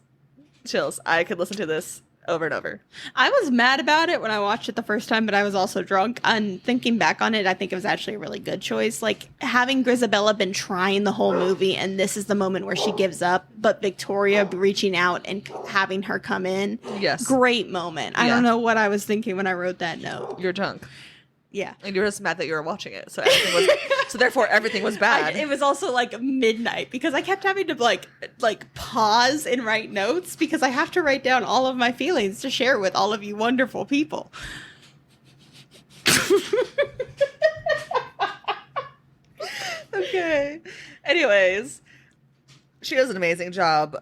I could listen to this over and over. I was mad about it when I watched it the first time, but I was also drunk. And thinking back on it, I think it was actually a really good choice. Like, having Grisabella been trying the whole movie, and this is the moment where she gives up, but Victoria reaching out and having her come in. Yes. Great moment. I don't know what I was thinking when I wrote that note. You're drunk. Yeah. And you were just mad that you were watching it. So therefore everything was bad. It was also like midnight because I kept having to like pause and write notes because I have to write down all of my feelings to share with all of you wonderful people. Okay. Anyways, she does an amazing job.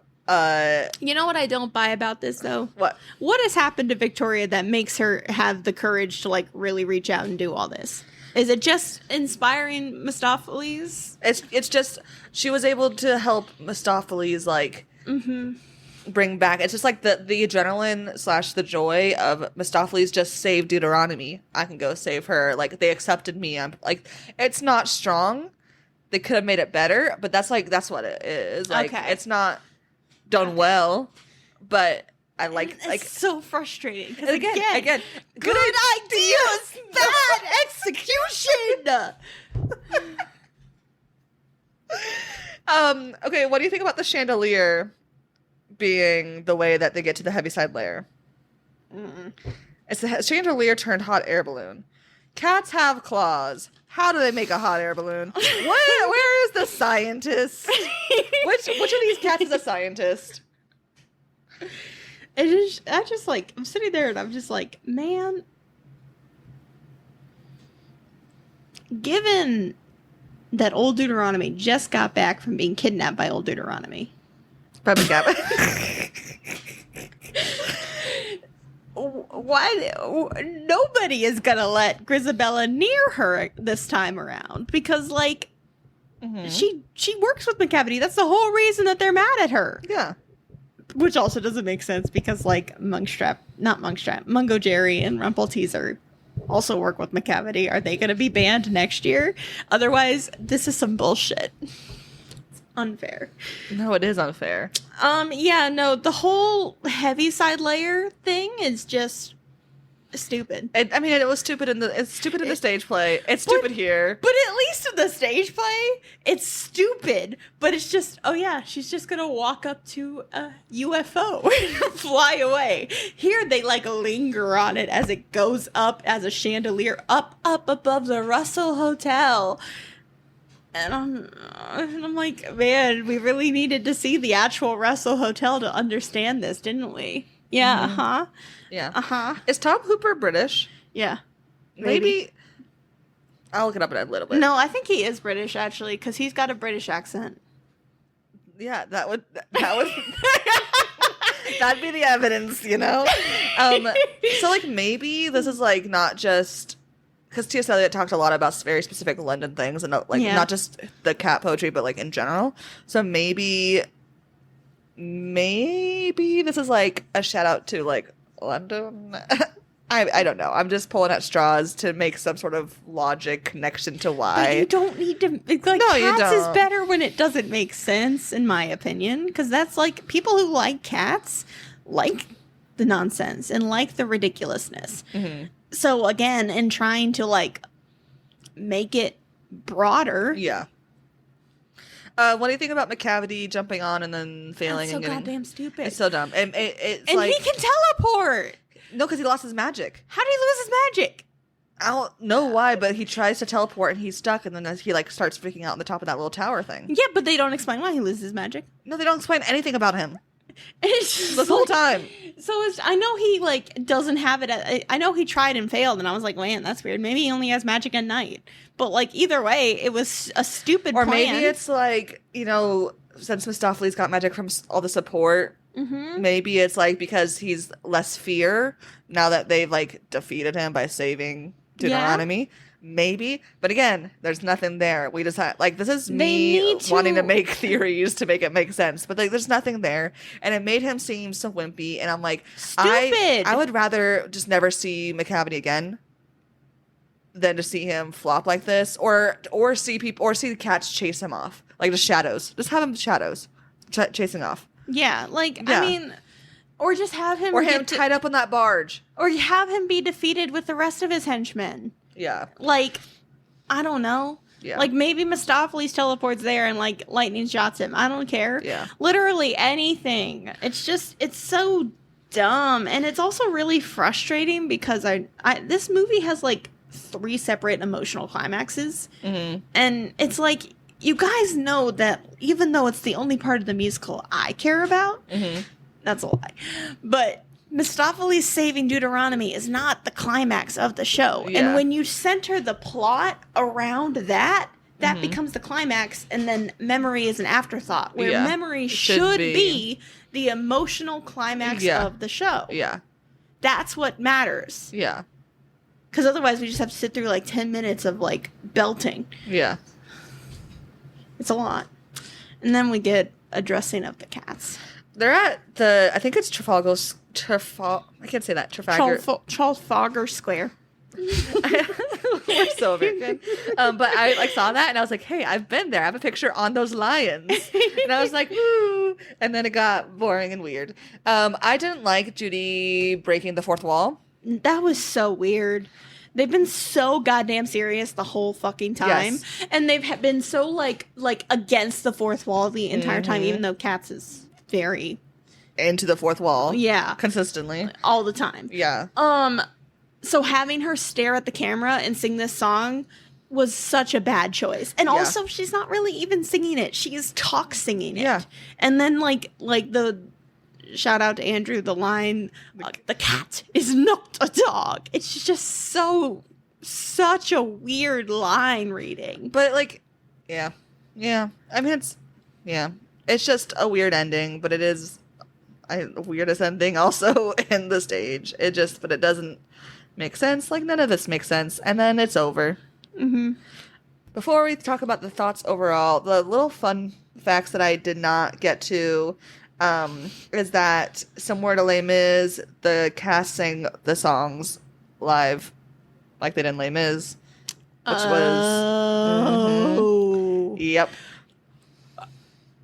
You know what I don't buy about this though? What? What has happened to Victoria that makes her have the courage to like really reach out and do all this? Is it just inspiring Mistopheles? It's just she was able to help Mistopheles like bring back. It's just like the adrenaline / the joy of Mistopheles just saved Deuteronomy. I can go save her. Like they accepted me. I'm like it's not strong. They could have made it better, but that's what it is. Like it's not done well, but I like so frustrating. And again, good ideas, bad execution. Okay, what do you think about the chandelier being the way that they get to the Heaviside layer? It's a chandelier turned hot air balloon. Cats have claws. How do they make a hot air balloon? Where is the scientist? Which of these cats is a scientist? I'm sitting there and I'm just like, man, given that old Deuteronomy just got back from being kidnapped by old Deuteronomy. Probably cat. Why? Nobody is gonna let Grisabella near her this time around because, like, she works with McCavity. That's the whole reason that they're mad at her. Yeah. Which also doesn't make sense because, like, Mungo Jerry and Rumpelteazer also work with McCavity. Are they going to be banned next year? Otherwise, this is some bullshit. It's unfair. No, it is unfair. Yeah, no, the whole Heaviside layer thing is just stupid. It was stupid it's stupid in the stage play. It's stupid here. But at least in the stage play, it's stupid. But it's just, oh yeah, she's just gonna walk up to a UFO and fly away. Here they like linger on it as it goes up as a chandelier up above the Russell Hotel. And I'm like, man, we really needed to see the actual Russell Hotel to understand this, didn't we? Yeah, uh-huh. Yeah. Uh-huh. Is Tom Hooper British? Yeah. Maybe. I'll look it up in a little bit. No, I think he is British, actually, because he's got a British accent. Yeah, that would that'd be the evidence, you know? So, like, maybe this is, like, not just because T.S. Eliot talked a lot about very specific London things, and like not just the cat poetry, but like in general. So maybe this is like a shout out to like London. I don't know. I'm just pulling at straws to make some sort of logic connection to why. But you don't need to. Like, no, Cats is better when it doesn't make sense, in my opinion, because that's like people who like Cats like the nonsense and like the ridiculousness. Mm-hmm. So again, in trying to like make it broader, yeah. What do you think about McCavity jumping on and then failing? That's so goddamn stupid. It's so dumb, and it's and like, he can teleport. No, because he lost his magic. How did he lose his magic? I don't know why, but he tries to teleport and he's stuck, and then he like starts freaking out on the top of that little tower thing. Yeah, but they don't explain why he loses his magic. No, they don't explain anything about him. It's just this whole time. So I know he like doesn't have it. I know he tried and failed, and I was like, man, that's weird. Maybe he only has magic at night. But like either way, it was a stupid or plan. Maybe it's like, you know, since Mistopheles got magic from all the support, maybe it's like because he's less fear now that they've like defeated him by saving Deuteronomy. Yeah. Maybe, but again, there's nothing there. We just like, this is me wanting to make theories to make it make sense, but like there's nothing there, and it made him seem so wimpy. And I'm like, stupid. I would rather just never see McCavity again than to see him flop like this, or see the cats chase him off, like the shadows. Just have him shadows chasing off. Yeah, like I mean, or just have him tied up on that barge, or have him be defeated with the rest of his henchmen. Yeah. Like, I don't know. Yeah. Like, maybe Mistopheles teleports there and, like, lightning shots him. I don't care. Yeah. Literally anything. It's just, it's so dumb. And it's also really frustrating because this movie has, like, 3 separate emotional climaxes. Mm-hmm. And it's like, you guys know that even though it's the only part of the musical I care about, that's a lie. But Mistopheles saving Deuteronomy is not the climax of the show. Yeah. And when you center the plot around that becomes the climax, and then memory is an afterthought, where memory should be the emotional climax of the show. Yeah. That's what matters. Yeah. Because otherwise we just have to sit through like 10 minutes of like belting. Yeah. It's a lot. And then we get a dressing of the cats. They're at I think it's Trafalgar. I can't say that. Trafalgar Square. We're so American. But I like saw that and I was like, hey, I've been there. I have a picture on those lions. And I was like, woo. And then it got boring and weird. I didn't like Judy breaking the fourth wall. That was so weird. They've been so goddamn serious the whole fucking time. Yes. And they've been so like against the fourth wall the entire time, even though Cats is very into the fourth wall. Yeah. Consistently. All the time. Yeah. So having her stare at the camera and sing this song was such a bad choice. And also she's not really even singing it. She is talk singing it. Yeah. And then like the shout out to Andrew, the line, the cat is not a dog. It's just such a weird line reading. But like, yeah. I mean, it's just a weird ending, but it is the weirdest ending also in the stage. But it doesn't make sense. Like, none of this makes sense. And then it's over. Mm-hmm. Before we talk about the thoughts overall, the little fun facts that I did not get to is that Somewhere to Les Mis, the cast sang the songs live like they did in Les Mis, which was... Yep.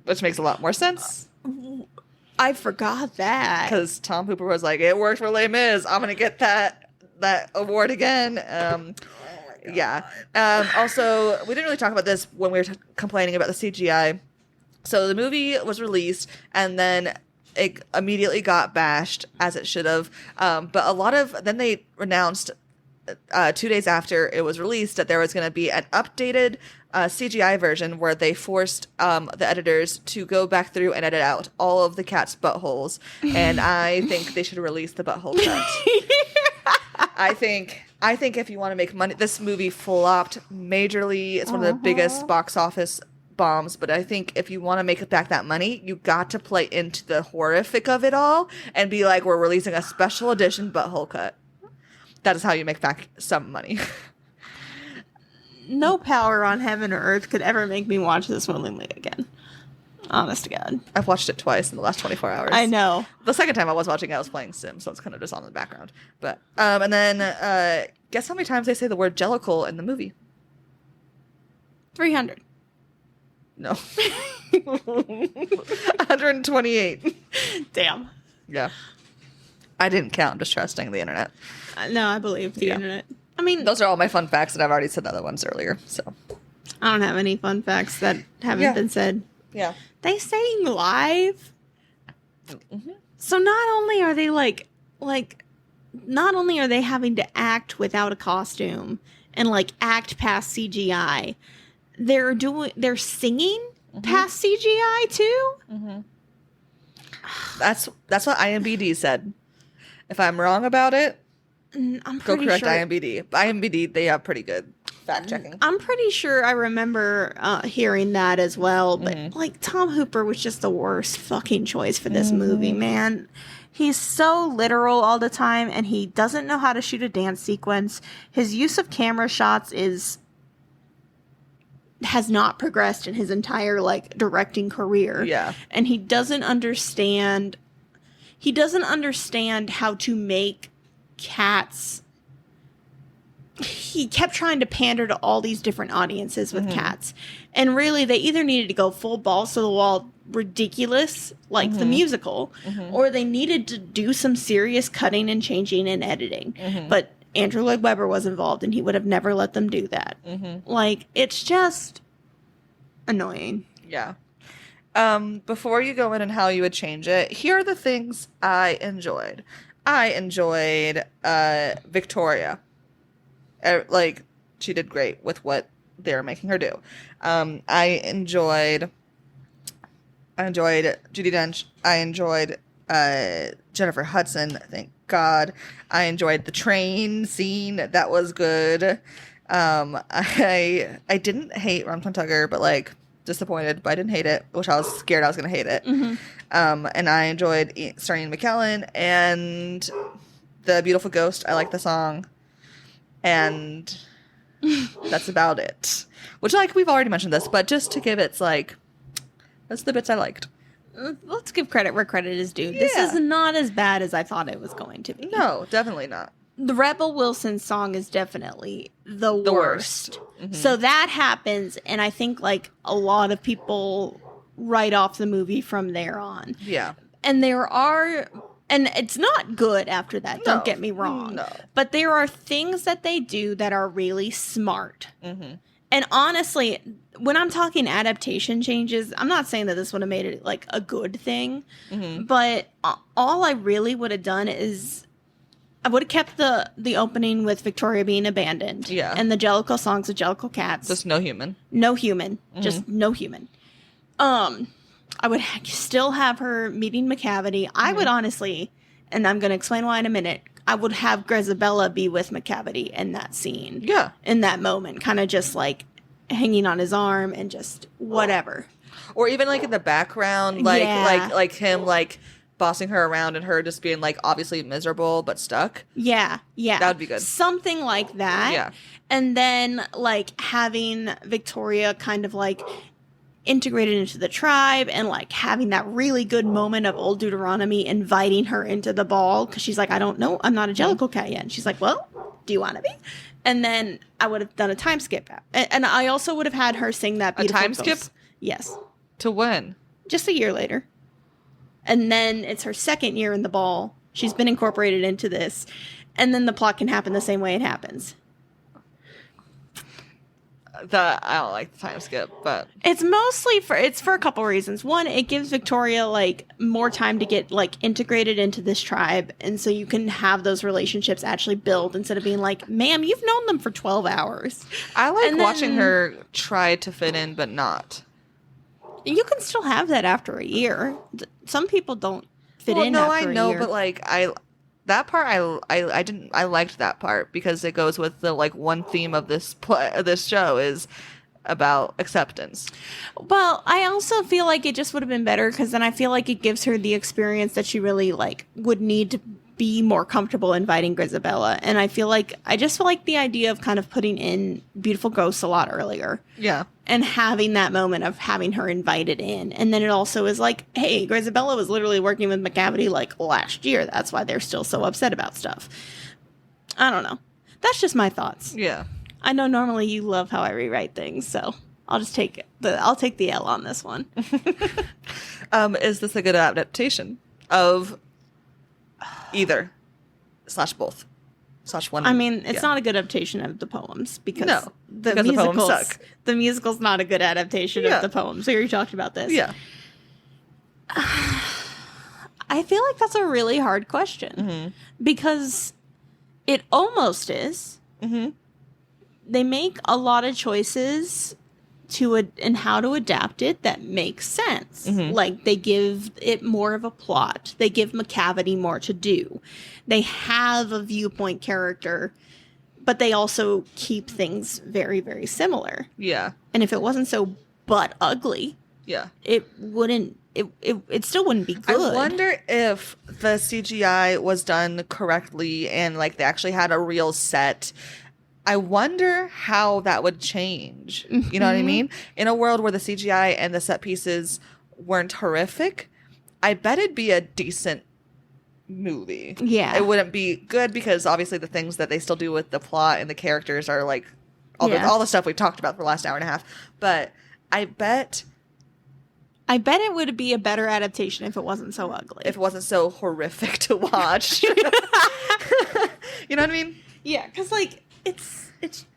Which makes a lot more sense. I forgot that. Because Tom Hooper was like, it worked for Les Mis. I'm going to get that award again. Yeah. Also, we didn't really talk about this when we were complaining about the CGI. So the movie was released, and then it immediately got bashed, as it should have. But then they announced 2 days after it was released that there was going to be an updated CGI version where they forced the editors to go back through and edit out all of the cat's buttholes. And I think they should release the butthole cut. I think if you want to make money, this movie flopped majorly. It's one of the biggest box office bombs, but I think if you want to make it back that money, you got to play into the horrific of it all and be like, we're releasing a special edition butthole cut. That is how you make back some money. no power on heaven or earth could ever make me watch this willingly again. Honest to God. I've watched it twice in the last 24 hours. I know. The second time I was watching it, I was playing Sims, so it's kind of just on in the background. But and then guess how many times they say the word Jellicle in the movie? 300. No. 128. Damn. Yeah. I didn't count. I'm just trusting the internet. No, I believe the internet. I mean, those are all my fun facts, and I've already said the other ones earlier. So I don't have any fun facts that haven't been said. Yeah. They sing live. Mm-hmm. So not only are they not only are they having to act without a costume and like act past CGI, they're singing past CGI too. Mm-hmm. That's what IMDb said. If I'm wrong about it, go correct sure. IMDb. IMDb, they have pretty good fact checking. I'm pretty sure I remember hearing that as well. But like Tom Hooper was just the worst fucking choice for this movie, man. He's so literal all the time, and he doesn't know how to shoot a dance sequence. His use of camera shots has not progressed in his entire like directing career. Yeah. And he doesn't understand how to make Cats. He kept trying to pander to all these different audiences with Cats. And really they either needed to go full balls to the wall ridiculous like the musical, or they needed to do some serious cutting and changing and editing. But Andrew Lloyd Webber was involved, and he would have never let them do that. Like, it's just annoying. Yeah. Before you go in and how you would change it, here are the things I enjoyed. I enjoyed Victoria. Like, she did great with what they were making her do. I enjoyed Judi Dench. I enjoyed Jennifer Hudson, thank God. I enjoyed the train scene. That was good. I didn't hate Rum-Tum Tugger, but like disappointed, but I didn't hate it, which I was scared I was going to hate it. And I enjoyed starring McKellen and The Beautiful Ghost. I like the song. And that's about it. Which, like, we've already mentioned this, but just to give it's like, that's the bits I liked. Let's give credit where credit is due. Yeah. This is not as bad as I thought it was going to be. No, definitely not. The Rebel Wilson song is definitely the worst. So that happens, and I think like a lot of people write off the movie from there on. Yeah. And and it's not good after that, don't get me wrong. No. But there are things that they do that are really smart. And honestly, when I'm talking adaptation changes, I'm not saying that this would have made it like a good thing, but all I really would have done is I would have kept the opening with Victoria being abandoned. Yeah. And the Jellicle songs of Jellicle Cats. Just no human. No human. Just no human. I would still have her meeting McCavity. I would honestly, and I'm going to explain why in a minute, I would have Grisabella be with McCavity in that scene. Yeah. In that moment. Kind of just like hanging on his arm and just whatever. Or even like in the background, like him like bossing her around and her just being like obviously miserable but stuck. Yeah. Yeah. That would be good. Something like that. Yeah. And then like having Victoria kind of like integrated into the tribe and like having that really good moment of old Deuteronomy inviting her into the ball because she's like, I don't know, I'm not a Jellicle cat yet. And she's like, well, do you want to be? And then I would have done a time skip. And I also would have had her sing that beautiful time skip? Yes. To when? Just a year later. And then it's her second year in the ball. She's been incorporated into this. And then the plot can happen the same way it happens. I don't like the time skip, but it's mostly for a couple reasons. One, it gives Victoria like more time to get like integrated into this tribe, and so you can have those relationships actually build instead of being like, "Ma'am, you've known them for 12 hours." I like watching her try to fit in, but not. You can still have that after a year. Some people don't fit in. No, after I a know, year. but like that part I liked that part because it goes with the like one theme of this show is about acceptance. Well, I also feel like it just would have been better because then I feel like it gives her the experience that she really like would need to be more comfortable inviting Grisabella. And I just feel like the idea of kind of putting in Beautiful Ghosts a lot earlier. Yeah. And having that moment of having her invited in. And then it also is like, hey, Grisabella was literally working with McCavity like last year. That's why they're still so upset about stuff. I don't know. That's just my thoughts. Yeah. I know normally you love how I rewrite things, so I'll just take I'll take the L on this one. Is this a good adaptation of either / both / one? I mean, it's not a good adaptation of the poems because the poems suck. The musical's not a good adaptation of the poems. We already talked about this. Yeah. I feel like that's a really hard question because it almost is. Mm-hmm. They make a lot of choices in how to adapt it that makes sense. Mm-hmm. Like, they give it more of a plot. They give McCavity more to do. They have a viewpoint character, but they also keep things very, very similar. Yeah. And if it wasn't so butt ugly, it still wouldn't be good. I wonder if the CGI was done correctly and, like, they actually had a real set. I wonder how that would change. You know what I mean? In a world where the CGI and the set pieces weren't horrific, I bet it'd be a decent movie. Yeah. It wouldn't be good because obviously the things that they still do with the plot and the characters are like all the stuff we've talked about for the last hour and a half. But I bet it would be a better adaptation if it wasn't so ugly. If it wasn't so horrific to watch. You know what I mean? Yeah, because, like, it's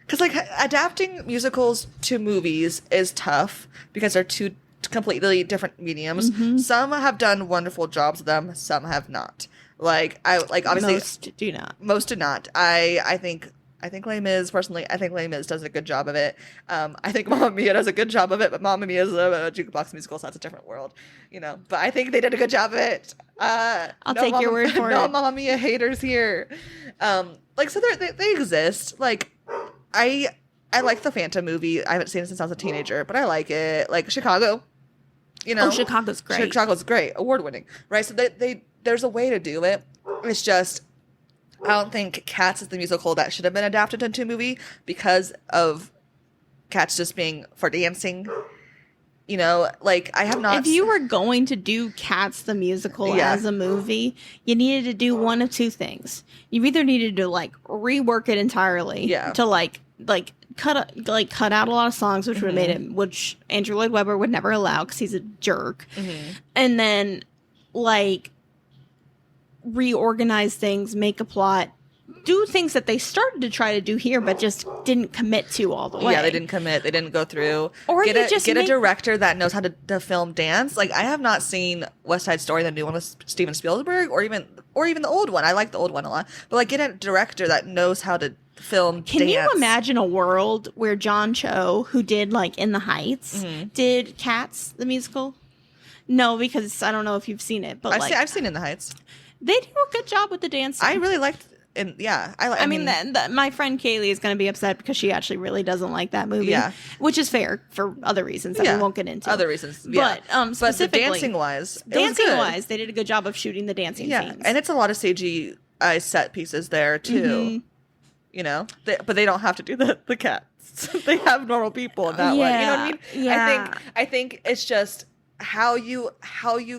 because, like, adapting musicals to movies is tough because they're two completely different mediums. Mm-hmm. Some have done wonderful jobs of them, some have not. Obviously most do not. Most do not. I think Les Mis, personally, I think Les Mis does a good job of it. I think Mamma Mia does a good job of it, but Mamma Mia is a jukebox musical, so that's a different world, you know. But I think they did a good job of it. I'll take your word for it. No Mamma Mia haters here. So they exist. Like, I like the Phantom movie. I haven't seen it since I was a teenager, but I like it. Like, Chicago, you know. Oh, Chicago's great. Chicago's great. Award-winning, right? So there's a way to do it. It's just, I don't think Cats is the musical that should have been adapted into a movie because of Cats just being for dancing. You know, like, I have not... If you were going to do Cats the musical as a movie, you needed to do one of two things. You either needed to, like, rework it entirely to, like cut out a lot of songs, which would have made it... Which Andrew Lloyd Webber would never allow because he's a jerk. Mm-hmm. And then, like, reorganize things, make a plot, do things that they started to try to do here, but just didn't commit to all the way. Yeah, they didn't commit. They didn't go through. Or get a director that knows how to film dance. Like, I have not seen West Side Story, the new one with Steven Spielberg, or even the old one. I like the old one a lot. But, like, get a director that knows how to film dance. Can you imagine a world where John Cho, who did, like, In the Heights, did Cats the musical? No, because I don't know if you've seen it, but I've seen In the Heights. They do a good job with the dancing. I really liked. I mean, my friend Kaylee is going to be upset because she actually really doesn't like that movie. Yeah, which is fair for other reasons that we won't get into. Other reasons, yeah. But specifically, dancing wise, they did a good job of shooting the dancing scenes. And it's a lot of CGI set pieces there too. Mm-hmm. You know, but they don't have to do the cats. They have normal people in that way. You know what I mean? Yeah. I think it's just how you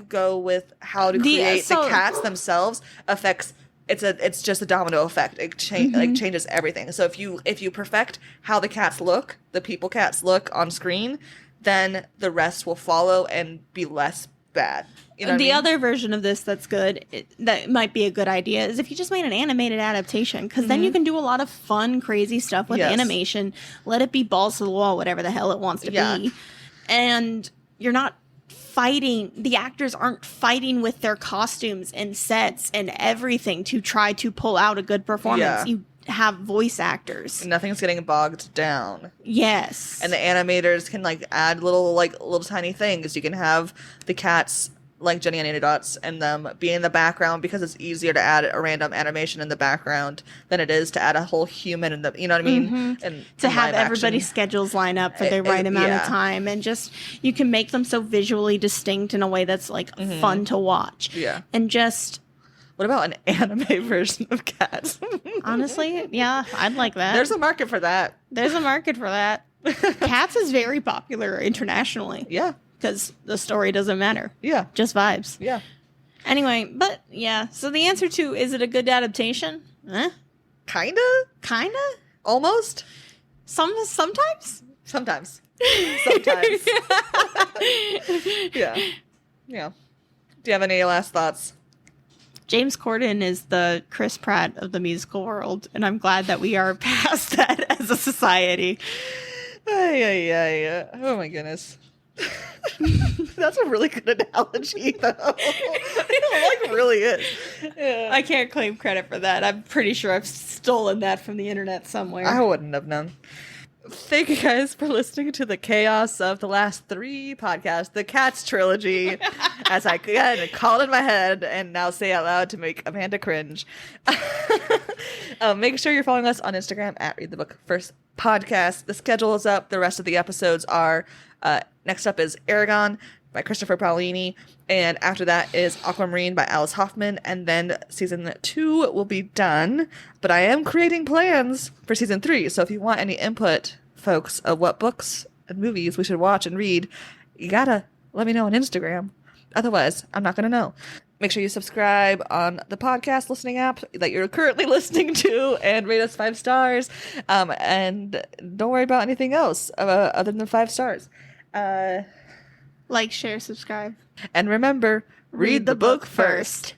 go with how to create the cats themselves affects. It's just a domino effect. It changes everything. So if you perfect how the people cats look on screen, then the rest will follow and be less bad. You know the other version of this that's good, that might be a good idea, is if you just made an animated adaptation, because then you can do a lot of fun, crazy stuff with animation. Let it be balls to the wall, whatever the hell it wants to be, and you're not fighting. The actors aren't fighting with their costumes and sets and everything to try to pull out a good performance. You have voice actors. Nothing's getting bogged down. Yes. And the animators can, like, add little tiny things. You can have the cats, like Jenny and Dots, and them be in the background because it's easier to add a random animation in the background than it is to add a whole human in the, you know what I mean? Mm-hmm. And to have everybody's schedules line up for the right amount of time, and just, you can make them so visually distinct in a way that's, like, fun to watch. Yeah. And just, What about an anime version of Cats? Honestly, yeah, I'd like that. There's a market for that. There's a market for that. Cats is very popular internationally. Yeah. Because the story doesn't matter. Yeah. Just vibes. Yeah. Anyway, but yeah. So the answer to, is it a good adaptation? Kinda? Kinda? Almost? Sometimes? Sometimes. Sometimes. Yeah. Yeah. Do you have any last thoughts? James Corden is the Chris Pratt of the musical world, and I'm glad that we are past that as a society. Yeah. Oh my goodness. That's a really good analogy, though. It like really is. Yeah. I can't claim credit for that. I'm pretty sure I've stolen that from the internet somewhere. I wouldn't have known. Thank you guys for listening to the chaos of the last 3 podcasts, the Cats trilogy, as I call it in my head and now say out loud to make Amanda cringe. Make sure you're following us on Instagram at Read the Book First Podcast. The schedule is up. The rest of the episodes are, next up is Aragon by Christopher Paolini, and after that is Aquamarine by Alice Hoffman, and then season 2 will be done, but I am creating plans for season 3, so if you want any input, folks, of what books and movies we should watch and read, you gotta let me know on Instagram. Otherwise, I'm not gonna know. Make sure you subscribe on the podcast listening app that you're currently listening to and rate us 5 stars, and don't worry about anything else other than 5 stars. Like, share, subscribe. And remember, read the book first.